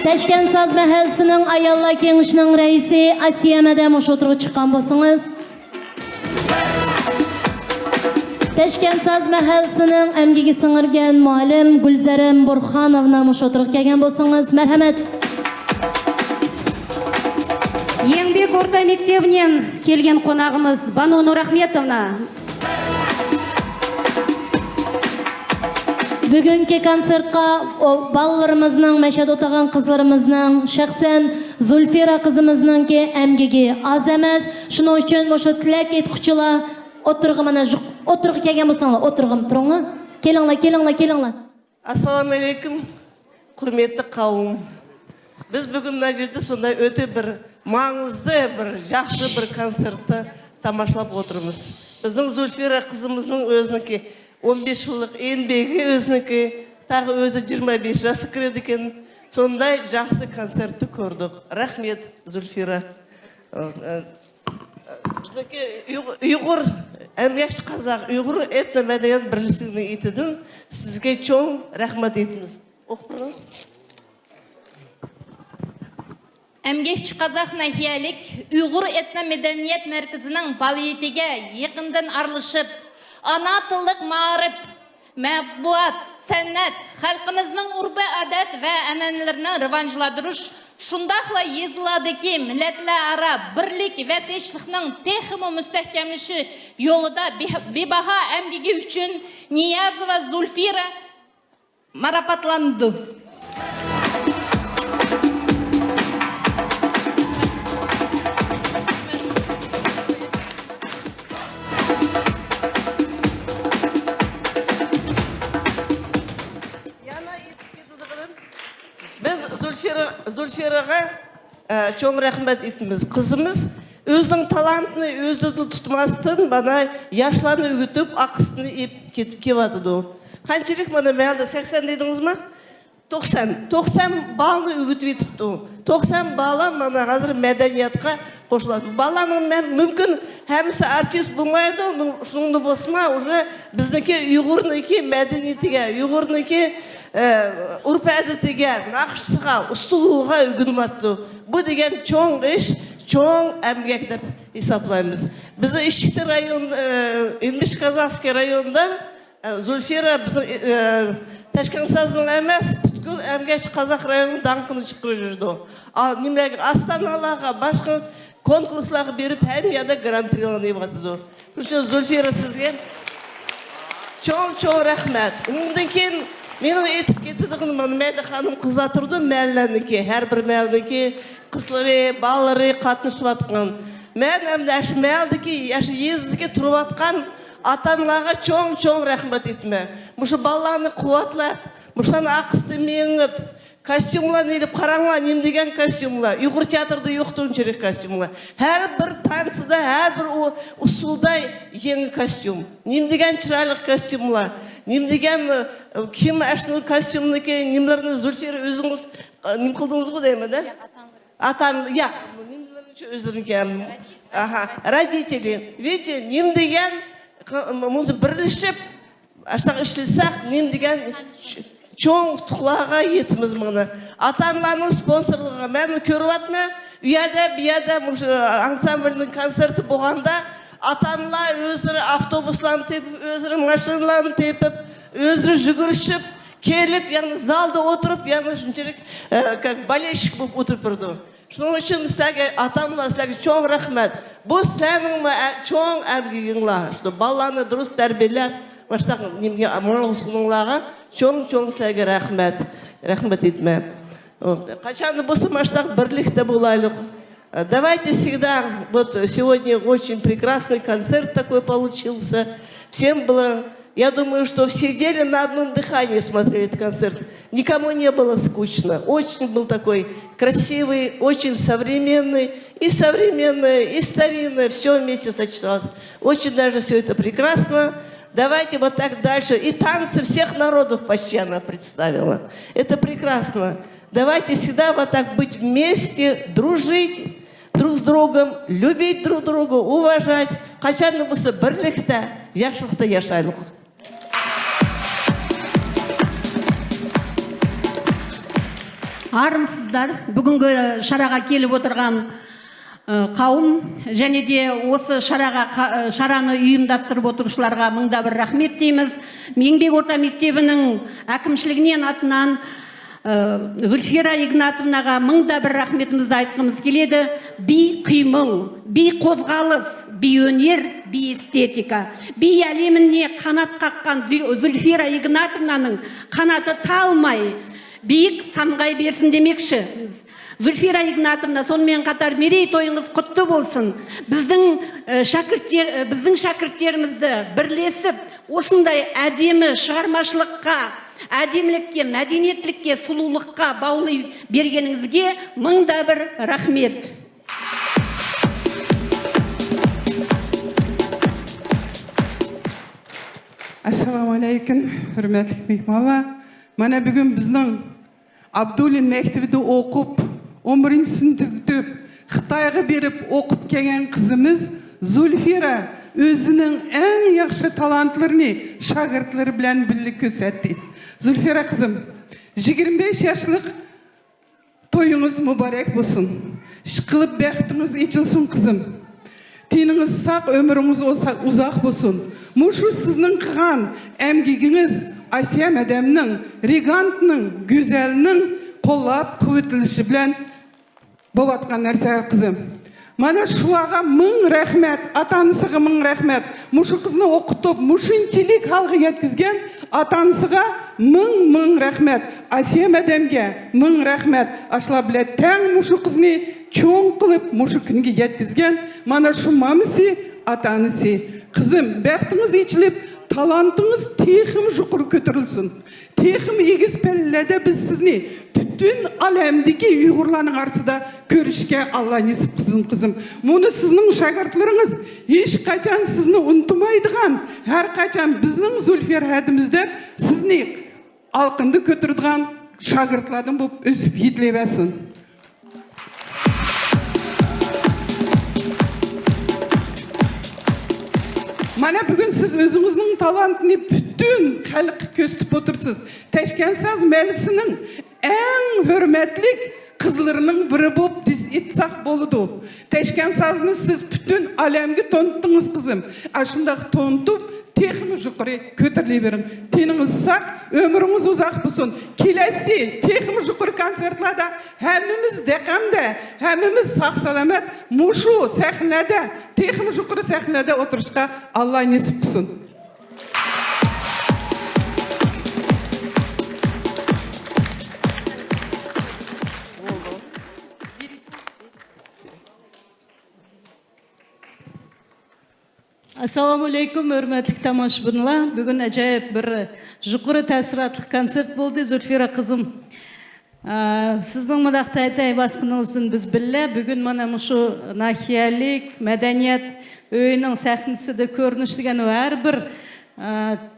Тәшкен саз мәхәлсінің аялла кеңішінің рәйсі Асия Мәдә мұшы отырғы шыққан болсаңыз. Тәшкен саз мәхәлсінің әмгеге сіңірген мұалім Гүлзәрім Бұрхановна мұшы отырғы кәген болсаңыз. Мәрхәмәт. Еңбек орта мектебінен келген қонағымыз Бану Нұрахметовна. Бүгінгі концертқа балаларымызның, мәшәд отаған қызларымызның, шәқсен Зульфира қызымызның ке әмгеге аз әмәз. Шыны үшін мұшы тіләк етқұчыла отырғымына отырғы кәген болсаңла, отырғым тұрыңы. Келіңла. Ассаламу алейкум, құрметті қауым. Біз бүгін мына жерде сондай өте бір маңызды, бір жақсы бір концертті тамашалап отырмыз. Біздің Зульфира қызымыздың өзінікі 15 жылдық еңбегі өзінікі, тағы өзі 25 жасы кіреді екен. Сондай жақсы концертті көрдік. Рахмет, Зульфира. Біздікі ұйғыр, әмгекші қазақ, ұйғыр этно мәдениет бірлестігінің етідің сізге чоң рахмет етіміз. Оқырын. Әмгекші қазақ нәхиялік ұйғыр этно мәдениет мәркізінің балиетеге еқінден арылышып, ана тылық мағарып, мәбуат, сәннәт, халқымыздың үрбі әдәт вә әнәнілерінің рыванжыладырыш, шундақла езілады ки, миләтлі ара бірлік вә тешлікнің техімі мүстәхкемліші yolida бебаға әмгеге үшін Ниязова Зульфира марапатланды. Біз Зульфираға чоң рахмет етіміз. Қызымыз өзінің талантыны өзі тұтмастын, бана яшыланы үгітіп, ақысыны кеп атыды. Қанчырек мұны мәлді 80 дедіңіз ма? 90 баланы үгітіп етіпті. 90 бала мұны қазір мәдениетқа қошылады. Баланың мүмкін әмісі артист болмайды, шыныңды болсыма, уже біздікі ұйғырныкі мәдениетіге, ұйғырныкі үрп әдетіге, нақшысыға, ұстылуға үгінім атты. Бұл деген чоң іш, чоң әмгек деп есаплаймыз. Біз Ишті район, Инмеш-Казахский районда Зульфира біздің Ташкентсазның әмәс, бүткіл әмгеш Қазақ районының даңқыны шықыры жүрді. Ал немегі Астаналарға, башқа конкурсларға беріп, әмияда гран-приланы ебатыды. Үші Зульфира сізге чоң рахмет. Ондан кейін менің етіп кетідігін мәді ханым қыза тұрды, мәлініке, әрбір мәлініке, қыслары, балары қатынышып атқан. Мен әмләші мәлдіке, яшы ездіке тұрып атқан атанлаға чоң рахмет етме. Мұшы баланы қуатлап, мұшан ақысты меңіп, костюмлан еліп қараңла, немдеген костюмла, ұйғыр театрды yoқтуын керек костюмла. Әр бір танцыда, әр бір ұсулдай еңі костюм. Немдеген чырайлық костюмла, немдеген кем әшінің костюмныке, немлеріні Зульфира өзіңіз, нем қылдыңыз ғой деймі, да? Atan, ya, родители, видите, нем деген, мұны бірлішіп, аштақ ішлесақ, нем деген чоң тұқлаға етіміз мұны. Ата-аналарның спонсорлығы, мәні көріп атма, бияда ансамблінің концерті болғанда, ата-аналар өзірі автобусларын тепіп, өзірі машиналарын тепіп, өзірі жүгірішіп, келіп, яғни залда отырып, яғни жүнтерек, как болельщик болып отырып тұрды. Шының үшін сәге ата-аналар сәге чоң рахмет. Бұл сәнің чоң әмгегіңла, что баланы дұрыс тәрбиелеп, маштақ немге мұнағыз құныңлаға чоң сәге рахмет етме. Қачаны бұсы маштақ бірлікті болайлық. Давайте всегда, вот сегодня очень прекрасный концерт такой получился. Всем было, я думаю, что все сидели на одном дыхании, смотрели этот концерт. Никому не было скучно. Очень был такой красивый, очень современный, и старинное, все вместе сочеталось. Очень даже все это прекрасно. Давайте вот так дальше. И танцы всех народов почти она представила. Это прекрасно. Давайте всегда вот так быть вместе, дружить друг с другом, любить друг друга, уважать. Қачаны бұсы бірлікті, яшылықты яшайлық. Армысыздар, бүгінгі шараға келіп отырған қауым, және де осы шараны ұйымдастырып отырушыларға мыңда бір рахмет дейміз. Еңбек орта мектебінің әкімшілігінен атынан Зульфира Игнатовнаға мыңда бір рахметімізді айтқымыз келеді. Би қимыл, би қозғалыс, би өнер, би эстетика. Би әлеміне қанат қаққан Зульфира Игнатовнаның қанаты талмай, биік самғай берсін демекші. Зульфира Игнатовна, сонымен қатар мерейтойыңыз құтты болсын. Біздің шәкірттерімізді бірлесіп, осындай әдемі шығармашылыққа, әдемілікке, мәдениеттілікке, сұлулыққа баулай бергеніңізге мыңда бір рахмет. Ассаламалейкум, hürmetli mehmanlar. Mana бүгін біздің Абдулин мектебінде оқып, 11-ші сыныпты бітіріп, Қытайға беріп оқып келген қызымыз Зульфира өзінің ең яқшы талантларыны шәкіртлері білән бірлік көрсетті. Зульфира қызым, 25 яшылық тойыңыз мүбарек болсын. Шықылып бәқтіңіз ечілсін қызым. Теніңіз сақ, өміріңіз ұзақ болсын. Мұшы сіздің қыған әмгегіңіз Асия мәдәмнің, Регантның, Гүзелінің қолап қуытылышы білән болатқан нәрсе қызым. Мана шуаға мың рәхмет, атанысыға мың рәхмет. Мұшы қызыны оқытып, мұшынчелік халғы еткізген атанысыға мың рәхмет. Асия мәдәмге мың рәхмет. Ашла білет, тәң мұшы қызыны чоң қылып, мұшы күнге еткізген. Мана шу мамысы, атанысы. Қызым, бәқтіңіз ечіліп, талантыңыз тейхім жұқыр көтірілсін. Тейхім егіз пәліләді біз сізіне түттін әлемдегі ұйғырланың арсыда көрішке Алла несіп қызым. Мұны сіздің шәкіртлеріңіз еш қачан сізні ұнтымайдыған, әр қачан біздің Зульфир әдімізді сізіне алқынды көтірдіған шәкіртладың болып өсіп етіле бәсін. Мана бүгін сіз өзіңіздің талантыны бүтін қалық көстіп отырсыз. Ташкентсаз мәлісінің әң hürmetlік kızlarının biri bulup diz etsek boludu. Teşken sazını siz bütün alemge tonuttunuz kızım. Aşındaki tonutup tekimi yukarı kötürley verin. Teniniz sak, ömrünüz uzak bulsun. Kilesi tekimi yukarı konsertlerde hemimiz dekamda, hemimiz sak salamet, muşu sahnede, tekimi yukarı sahnede oturuşka Allah nasip kılsın. Assalamu alaikum, hürmetli tomoshabinlar. Bugün acayip bir yuqori ta'sirotli konsert bo'ldi. Zulfira qizim, sizning madaqda aytay basqiningizdan biz billa bugun mana shu nahiyalik madaniyat uyining sahnasida ko'rinish degan har bir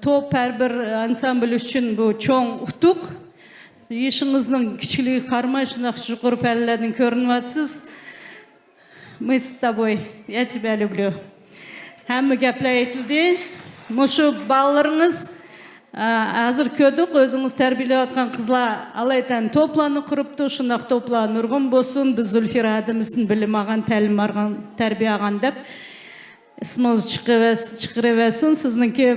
top, har bir ansambl uchun bu cho'ng utuq. Yeshingizning kichikligi qaramay shunday yuqori pallalardan ko'rinyapsiz. Мы с тобой, я тебя люблю. Hamma gaplar aytildi. Mushu balalarınız hazır ko'rdik, o'zingiz tarbiyalayotgan qizlar alaytan to'plarni quribdi. Shunday to'plar nurg'un bo'lsin. Biz Zulfira adimizning bilmagan, ta'lim olgan, tarbiya olgan deb ismingiz chiqiraversin. Sizningki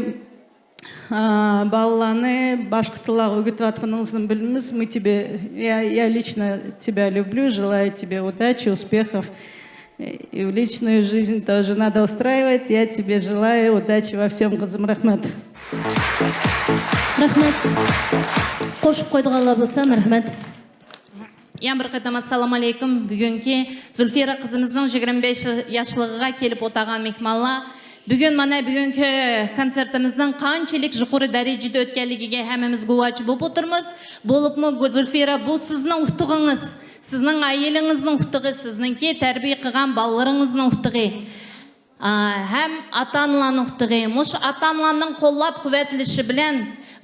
balalarni boshqa tillarga o'rgatayotganingizni bilamiz. Мы тебе, я лично тебя люблю, желаю тебе удачи, успехов. И в личную жизнь тоже надо устраивать. Я тебе желаю удачи во всем, кызым. Рахмат. Рахмат. Қошып қойдығалар болсам, рахмат. Ян бір қайтам ассаламу алейкум. Бүгінгі Зүлфира қызымыздың 25 яшылығыға келіп отаған мехманлар. Бүгін мана бүгінгі концертіміздің қаншелік жұқыры дәрежеде өткенлігіге хәміміз гуачы болып отырмыз. Болып мұ Зүлфира, бұл сіздің ұқтығыңыз. Сіздің айеліңіздің ұқтығы, сізніңке тәрбие қыған балаларыңыздың ұқтығы. Hem ата-аналардың ұқтығы. Мұш ата-аналардың қоллап қуәтліші білен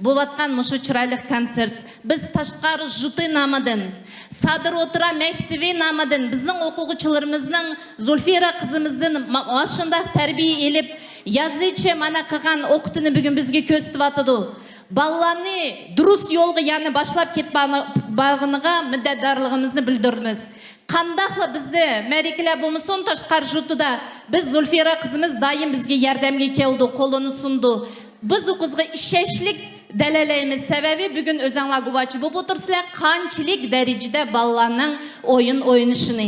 болатқан мұшы чырайлық концерт. Біз Ташқары жұты намадын, Садыр отыра мәктебі намадын, біздің оқуғычыларымыздың Зүлфира қызымыздың машындақ тәрбие еліп, языче мана қыған оқытыны бүгін бізге көстіп атыды. Балланы дұрыс yolға, яны башлап кет бағыныға мүддәдарлығымызды білдірдіміз. Қандақлы бізді мәрекілі болмысын Ташқар жұтыда біз Зүлфира қызымыз дайын бізге ярдәмге келді, қолыны сұнды. Біз о қызға ішешлік дәлелейміз. Сәбәбі бүгін өзіңла гувачы болып отырсылар, қанчылық дәрежеде балланың ойынышыны.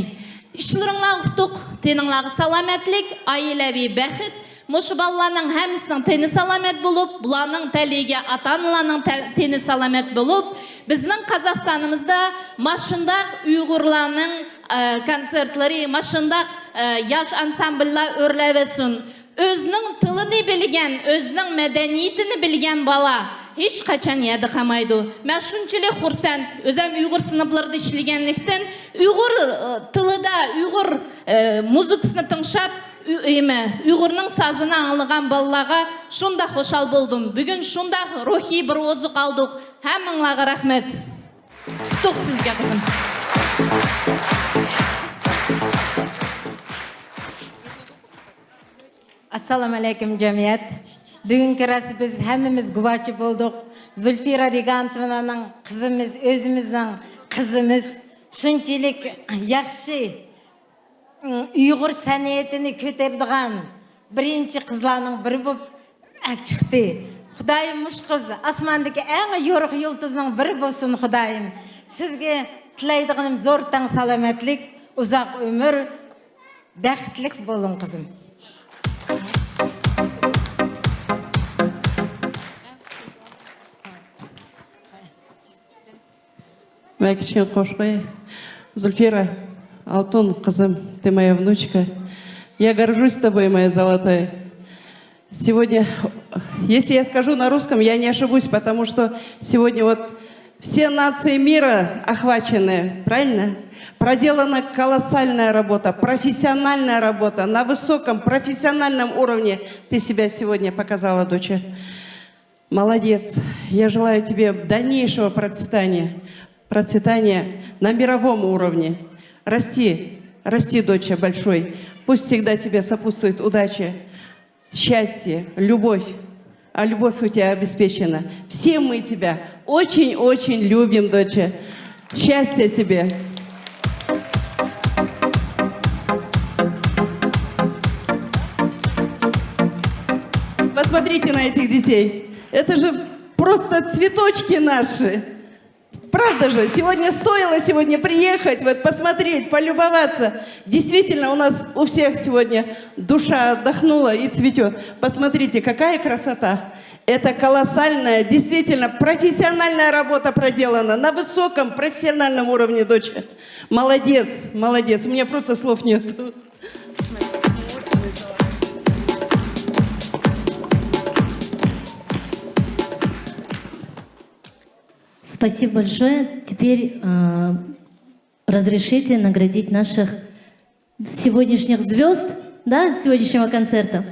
Ішлеріңла ұқтық, теніңлағы саламетлік, айыләві бәхіт. Мұшы балланың әмісінің тені саламет болып, бұланың тәлеге ата-аналарның тені саламет болып, біздің Қазақстанымызда машындақ ұйғырларның концертлері, машындақ яш ансамбльлар өрләвесін. Өзінің тылыны білген, өзінің мәдениетіні білген бала еш қачан еді қамайды. Мен шүнчілі құрсан, өзім ұйғыр сыныпларды ішлегенліктен, ұйғыр тылыда, ұйғыр музыкасыны тыңшап, ұйғырның сазына аңылған балаларға шунда қошал болдым. Бүгін шунда рухи бір озық алдық. Әміңлаға рахмет. Құттық сізге қызым. Assalamu alaikum jamiyat. Бүгінгі расы біз әміміз гуачы болдық. Зүлфира Ригантованың қызымыз, өзіміздің қызымыз шынчылық яқшы ұйғыр сәниетіні көтердіған бірінші қызларының бірі болып шықты. Құдайым мұш қыз, асмандығы әң йорық йылтызның бірі болсын Құдайым. Сізге тілейдіғаным зор таң саламетлік, ұзақ өмір, бәқітлік болың қызым. Мәкішкен қошқой, Зүлфира, Алтун, қызым, ты моя внучка. Я горжусь тобой, моя золотая. Сегодня, если я скажу на русском, я не ошибусь, потому что сегодня вот все нации мира охвачены, правильно? Проделана колоссальная работа, профессиональная работа, на высоком профессиональном уровне ты себя сегодня показала, доча. Молодец. Я желаю тебе дальнейшего процветания на мировом уровне. Расти, расти, доча, большой. Пусть всегда тебе сопутствует удача, счастье, любовь. А любовь у тебя обеспечена. Все мы тебя очень-очень любим, доча. Счастья тебе. посмотрите на этих детей. Это же просто цветочки наши. Правда же, сегодня стоило приехать, вот посмотреть, полюбоваться. Действительно, у нас у всех сегодня душа отдохнула и цветет. Посмотрите, какая красота. Это колоссальная, действительно профессиональная работа проделана на высоком профессиональном уровне, доча. Молодец, молодец. У меня просто слов нет. Спасибо большое. Теперь разрешите наградить наших сегодняшних звезд, да, сегодняшнего концерта.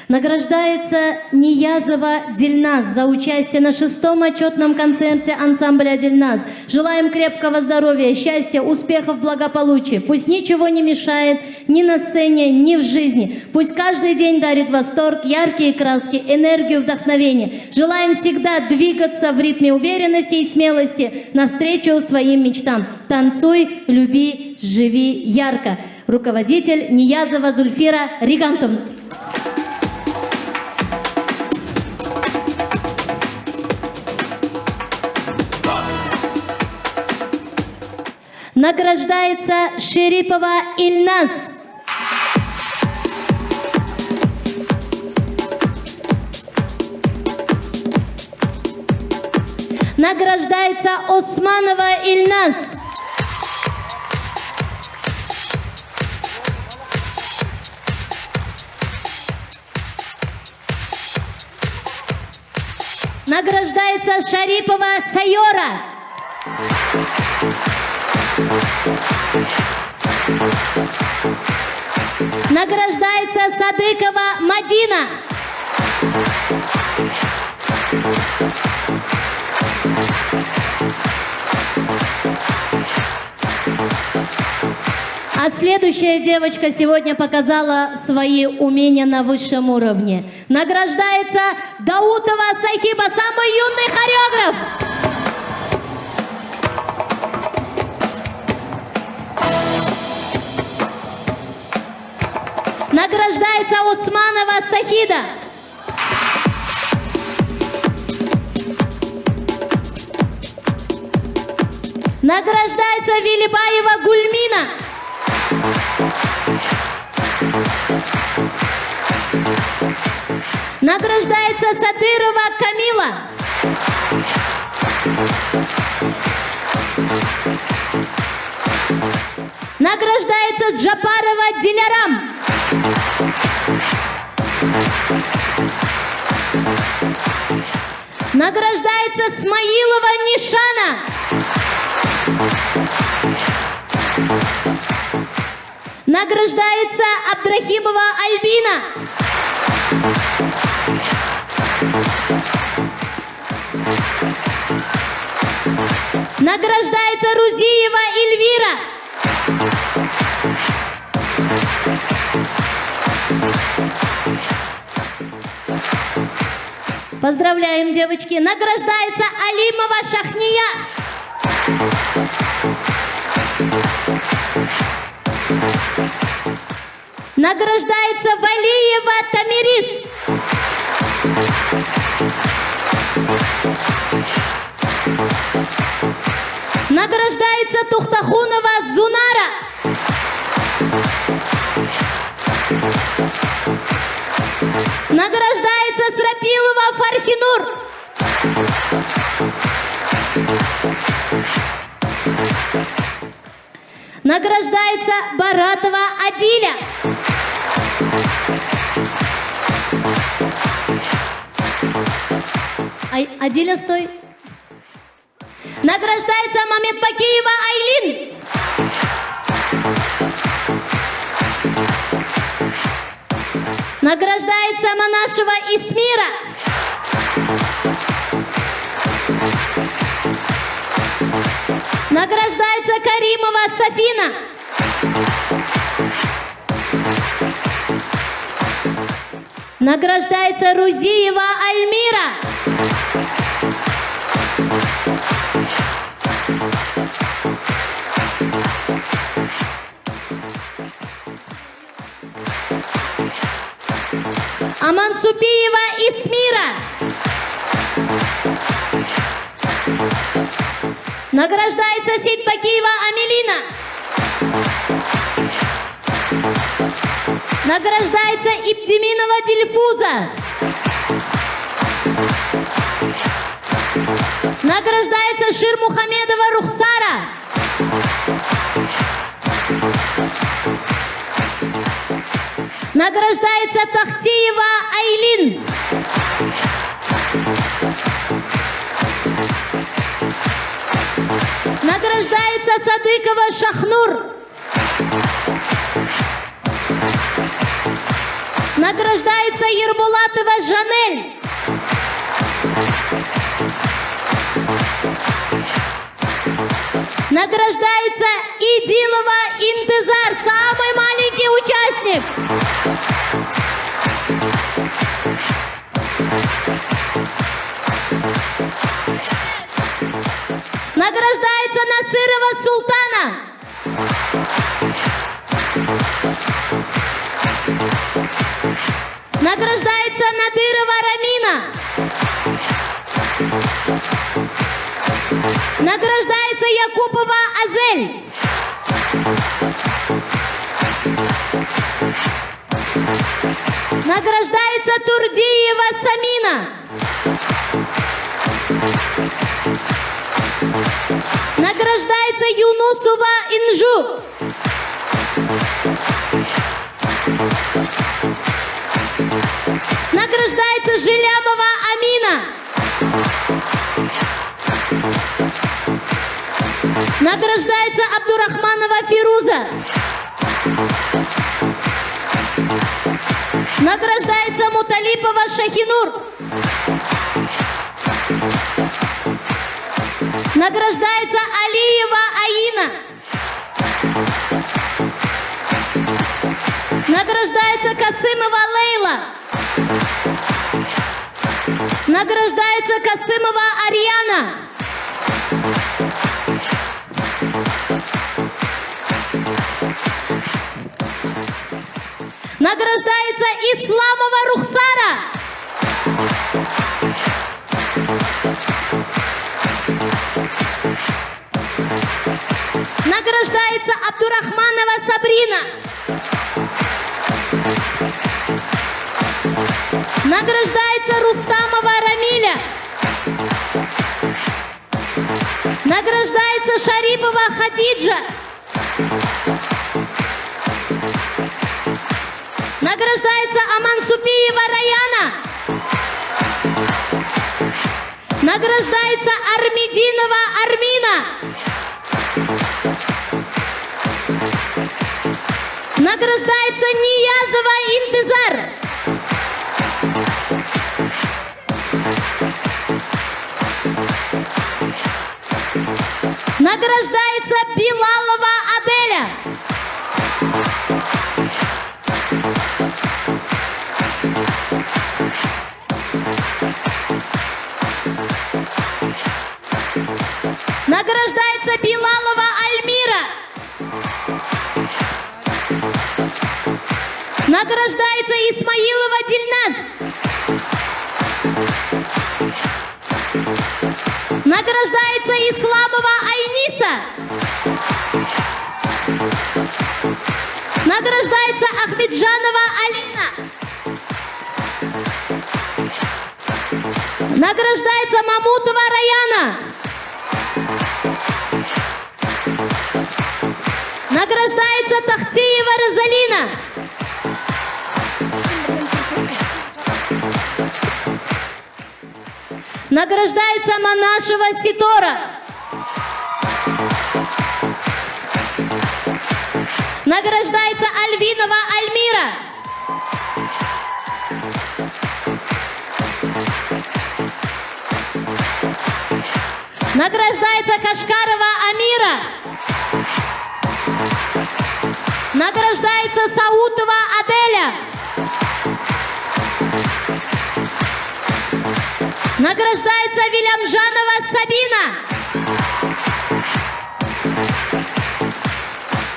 Награждается Ниязова Дильназ за участие на 6-м отчетном концерте ансамбля Дильназ. Желаем крепкого здоровья, счастья, успехов, благополучия. Пусть ничего не мешает ни на сцене, ни в жизни. Пусть каждый день дарит восторг, яркие краски, энергию, вдохновение. Желаем всегда двигаться в ритме уверенности и смелости навстречу своим мечтам. Танцуй, люби, живи ярко. Руководитель Ниязова Зульфира Ригантовна. Награждается Шерипова Ильназ. Награждается Османова Ильназ. Награждается Шарипова Сайора. Награждается Садыкова Мадина. А следующая девочка сегодня показала свои умения на высшем уровне. Награждается Даутова Сахиба, самый юный хореограф. Награждается Усманова Сахида. Награждается Вилибаева Гульмина. Награждается Садырова Камила. Награждается Джапарова Дилярам. Награждается Смаилова Нишана. Награждается Абдрахимова Альбина. Награждается Рузиева Эльвира. Поздравляем, девочки. Награждается Алимова Шахния. Награждается Валиева Тамирис. Награждается Тухтахунова Зунара. Награждается Срапилова Фархинур. Награждается Баратова Адиля. Адиля, стой. Награждается Мамедбакиева Айлин. Награждается Манашева Исмира. Награждается Каримова Софина. Награждается Рузиева Альмира. Амансупиева Исмира. Награждается Сейтбакиева Амелина. Награждается Ибдиминова Дильфуза. Награждается Ширмухамедова Рухсара. Награждается Тахтиева Айлин. Награждается Садыкова Шахнур. Награждается Ербулатова Жанель. Награждается Идилова Интезар, самый маленький участник. Награждается Насырова Султана. Награждается Надырова Рамина. Награждается Якупова Азель. Награждается Турдиева Самина. Награждается Юнусова Инжу. Награждается Жилямова Амина. Награждается Абдурахманова Фируза. Награждается Муталипова Шахинур. Награждается Алиева Аина. Награждается Касымова Лейла. Награждается Касымова Арьяна. Награждается Исламова Рухсара. Награждается Абдурахманова Сабрина. Награждается Рустамова Рамиля. Награждается Шарипова Хадиджа. Награждается Амансупиева Раяна. Награждается Армединова Армина. Награждается Ниязова Интезар. Награждается Билалова Аделя. Награждается Билалова Альмира. Награждается Исмаилова Дильназ. Награждается Исламова Айниса. Награждается Ахмеджанова Алина. Награждается Мамутова Раяна. Награждается Тахтиева Розалина. Награждается Манашева Ситора. Награждается Альвинова Альмира. Награждается Кашкарова Амира. Награждается Саутова Аделя. Награждается Вильямжанова Сабина.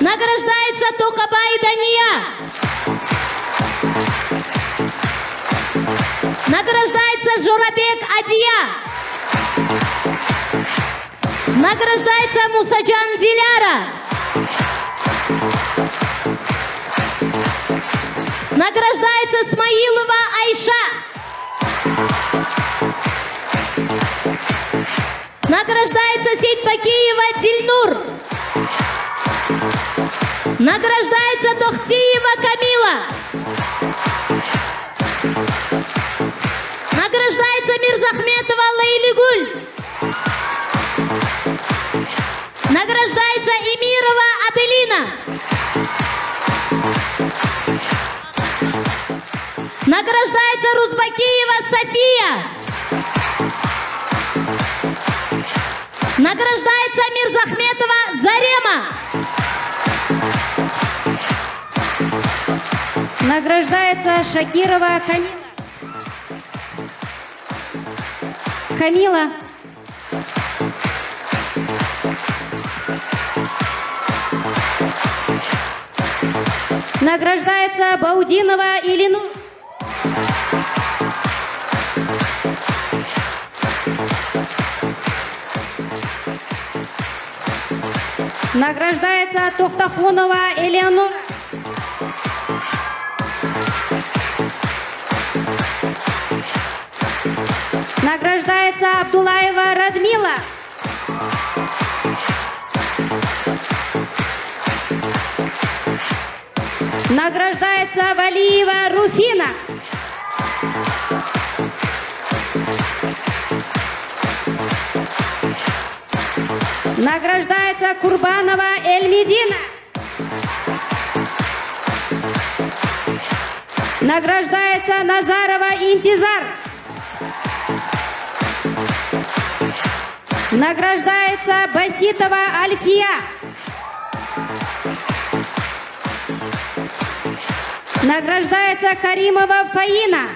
Награждается Токабай Дания. Награждается Жорабек Адия. Награждается Мусаджан Диляра. Награждается Смаилова Айша. Награждается Сейтбакиева Дильнур. Награждается Тохтиева Камила. Награждается Мирзахметова Лейлигуль. Награждается Эмирова Аделина. Награждается Рузбакиева София. Награждается Мирзахметова Зарема. Награждается Шакирова Камила. Награждается Баудинова Илину. Награждается Тохтахунова Элеонора. Награждается Абдулаева Радмила. Награждается Валиева Руфина. Награждается Курбанова Эльмедина. Награждается Назарова Интизар. Награждается Баситова Альфия. Награждается Каримова Фаина.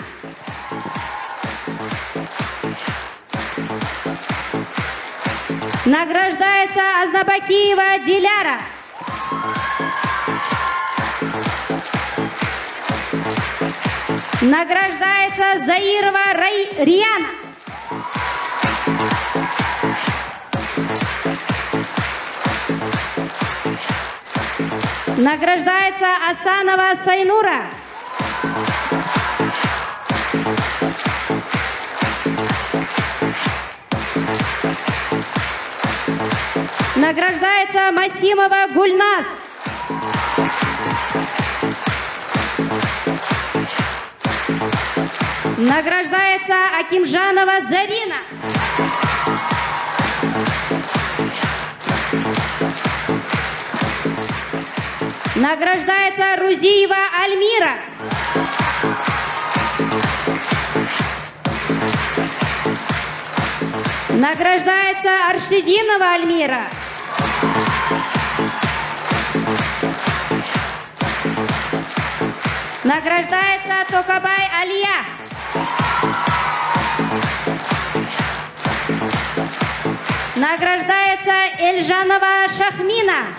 Награждается Азнабакиева Диляра. Награждается Заирова Рияна. Награждается Асанова Сайнура. Награждается Масимова Гульнас. Награждается Акимжанова Зарина. Награждается Рузиева Альмира. Награждается Аршидинова Альмира. Награждается Токабай Алия. Награждается Эльжанова Шахмина.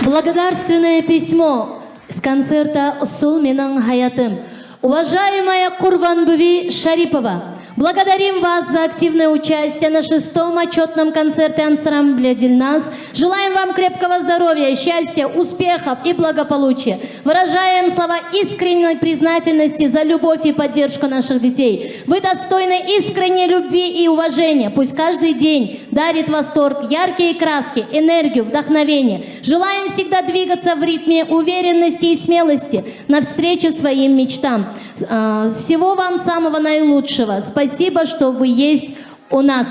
Благодарственное письмо с концерта «Усул менің хаятым». Уважаемая Курванбуви Шарипова, благодарим вас за активное участие на 6-м отчетном концерте ансамбля «Дильназ». Желаем вам крепкого здоровья, счастья, успехов и благополучия. Выражаем слова искренней признательности за любовь и поддержку наших детей. Вы достойны искренней любви и уважения. Пусть каждый день дарит восторг, яркие краски, энергию, вдохновение. Желаем всегда двигаться в ритме уверенности и смелости навстречу своим мечтам. Всего вам самого наилучшего. Спасибо, что вы есть у нас.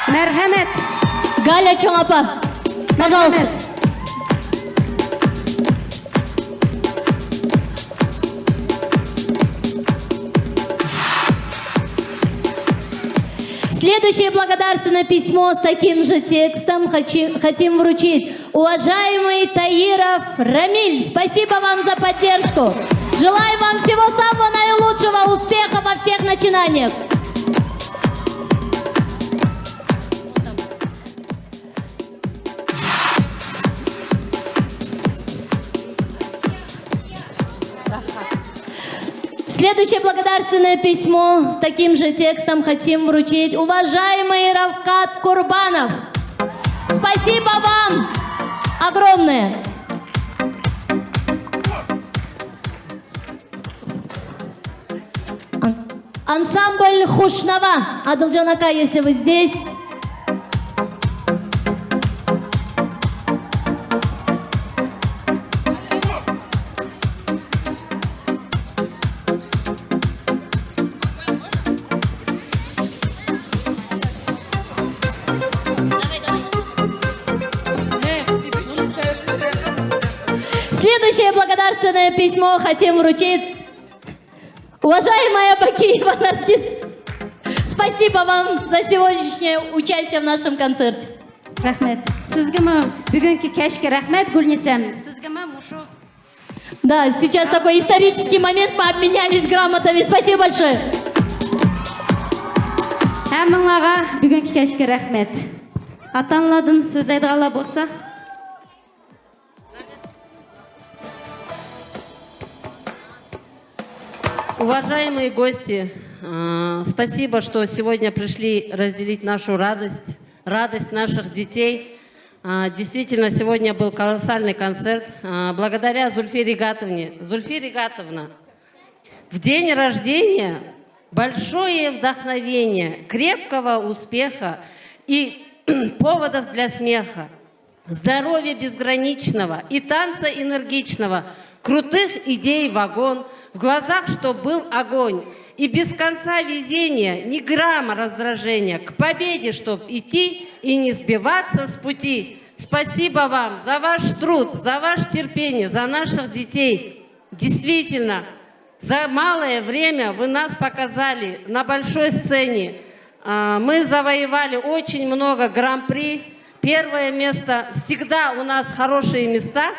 Мерхамет. Галя Чонгапа, пожалуйста. Следующее благодарственное письмо с таким же текстом хотим вручить. Уважаемый Таиров Рамиль, спасибо вам за поддержку. Желаю вам всего самого наилучшего, успеха во всех начинаниях. Следующее благодарственное письмо с таким же текстом хотим вручить уважаемый Равкат Курбанов. Спасибо вам огромное. Ансамбль Хушнава. Адылжан ака, если вы здесь. Следующее благодарственное письмо хотим вручить уважаемая Бакиева Наргиз. Спасибо вам за сегодняшнее участие в нашем концерте. Рахмет. Сізгіме бүгінгі кәшке рахмет Гүлнисем. Сізгіме мушу. Да, сейчас такой исторический момент, мы обменялись грамотами. Спасибо большое. Әміңлаға бүгінгі кәшке рахмет. Атанладың сөздейді ғала болса. Уважаемые гости, спасибо, что сегодня пришли разделить нашу радость, радость наших детей. Действительно, сегодня был колоссальный концерт. Благодаря Зульфе Ригатовне. Зульфе Ригатовна, в день рождения большое вдохновение, крепкого успеха и поводов для смеха, здоровья безграничного и танца энергичного, крутых идей вагон, в глазах, чтоб был огонь, и без конца везения, ни грамма раздражения, к победе, чтоб идти и не сбиваться с пути. Спасибо вам за ваш труд, за ваше терпение, за наших детей. Действительно, за малое время вы нас показали на большой сцене. Мы завоевали очень много гран-при. Первое место, всегда у нас хорошие места,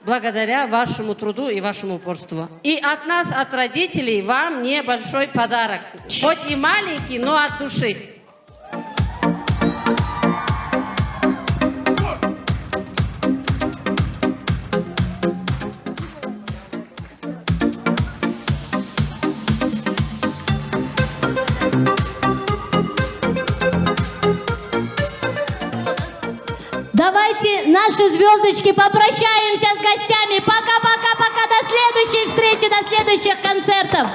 благодаря вашему труду и вашему упорству. И от нас, от родителей, вам небольшой подарок. Хоть и маленький, но от души. Давайте, наши звездочки, попрощаемся с гостями. Пока-пока-пока, до следующей встречи, до следующих концертов.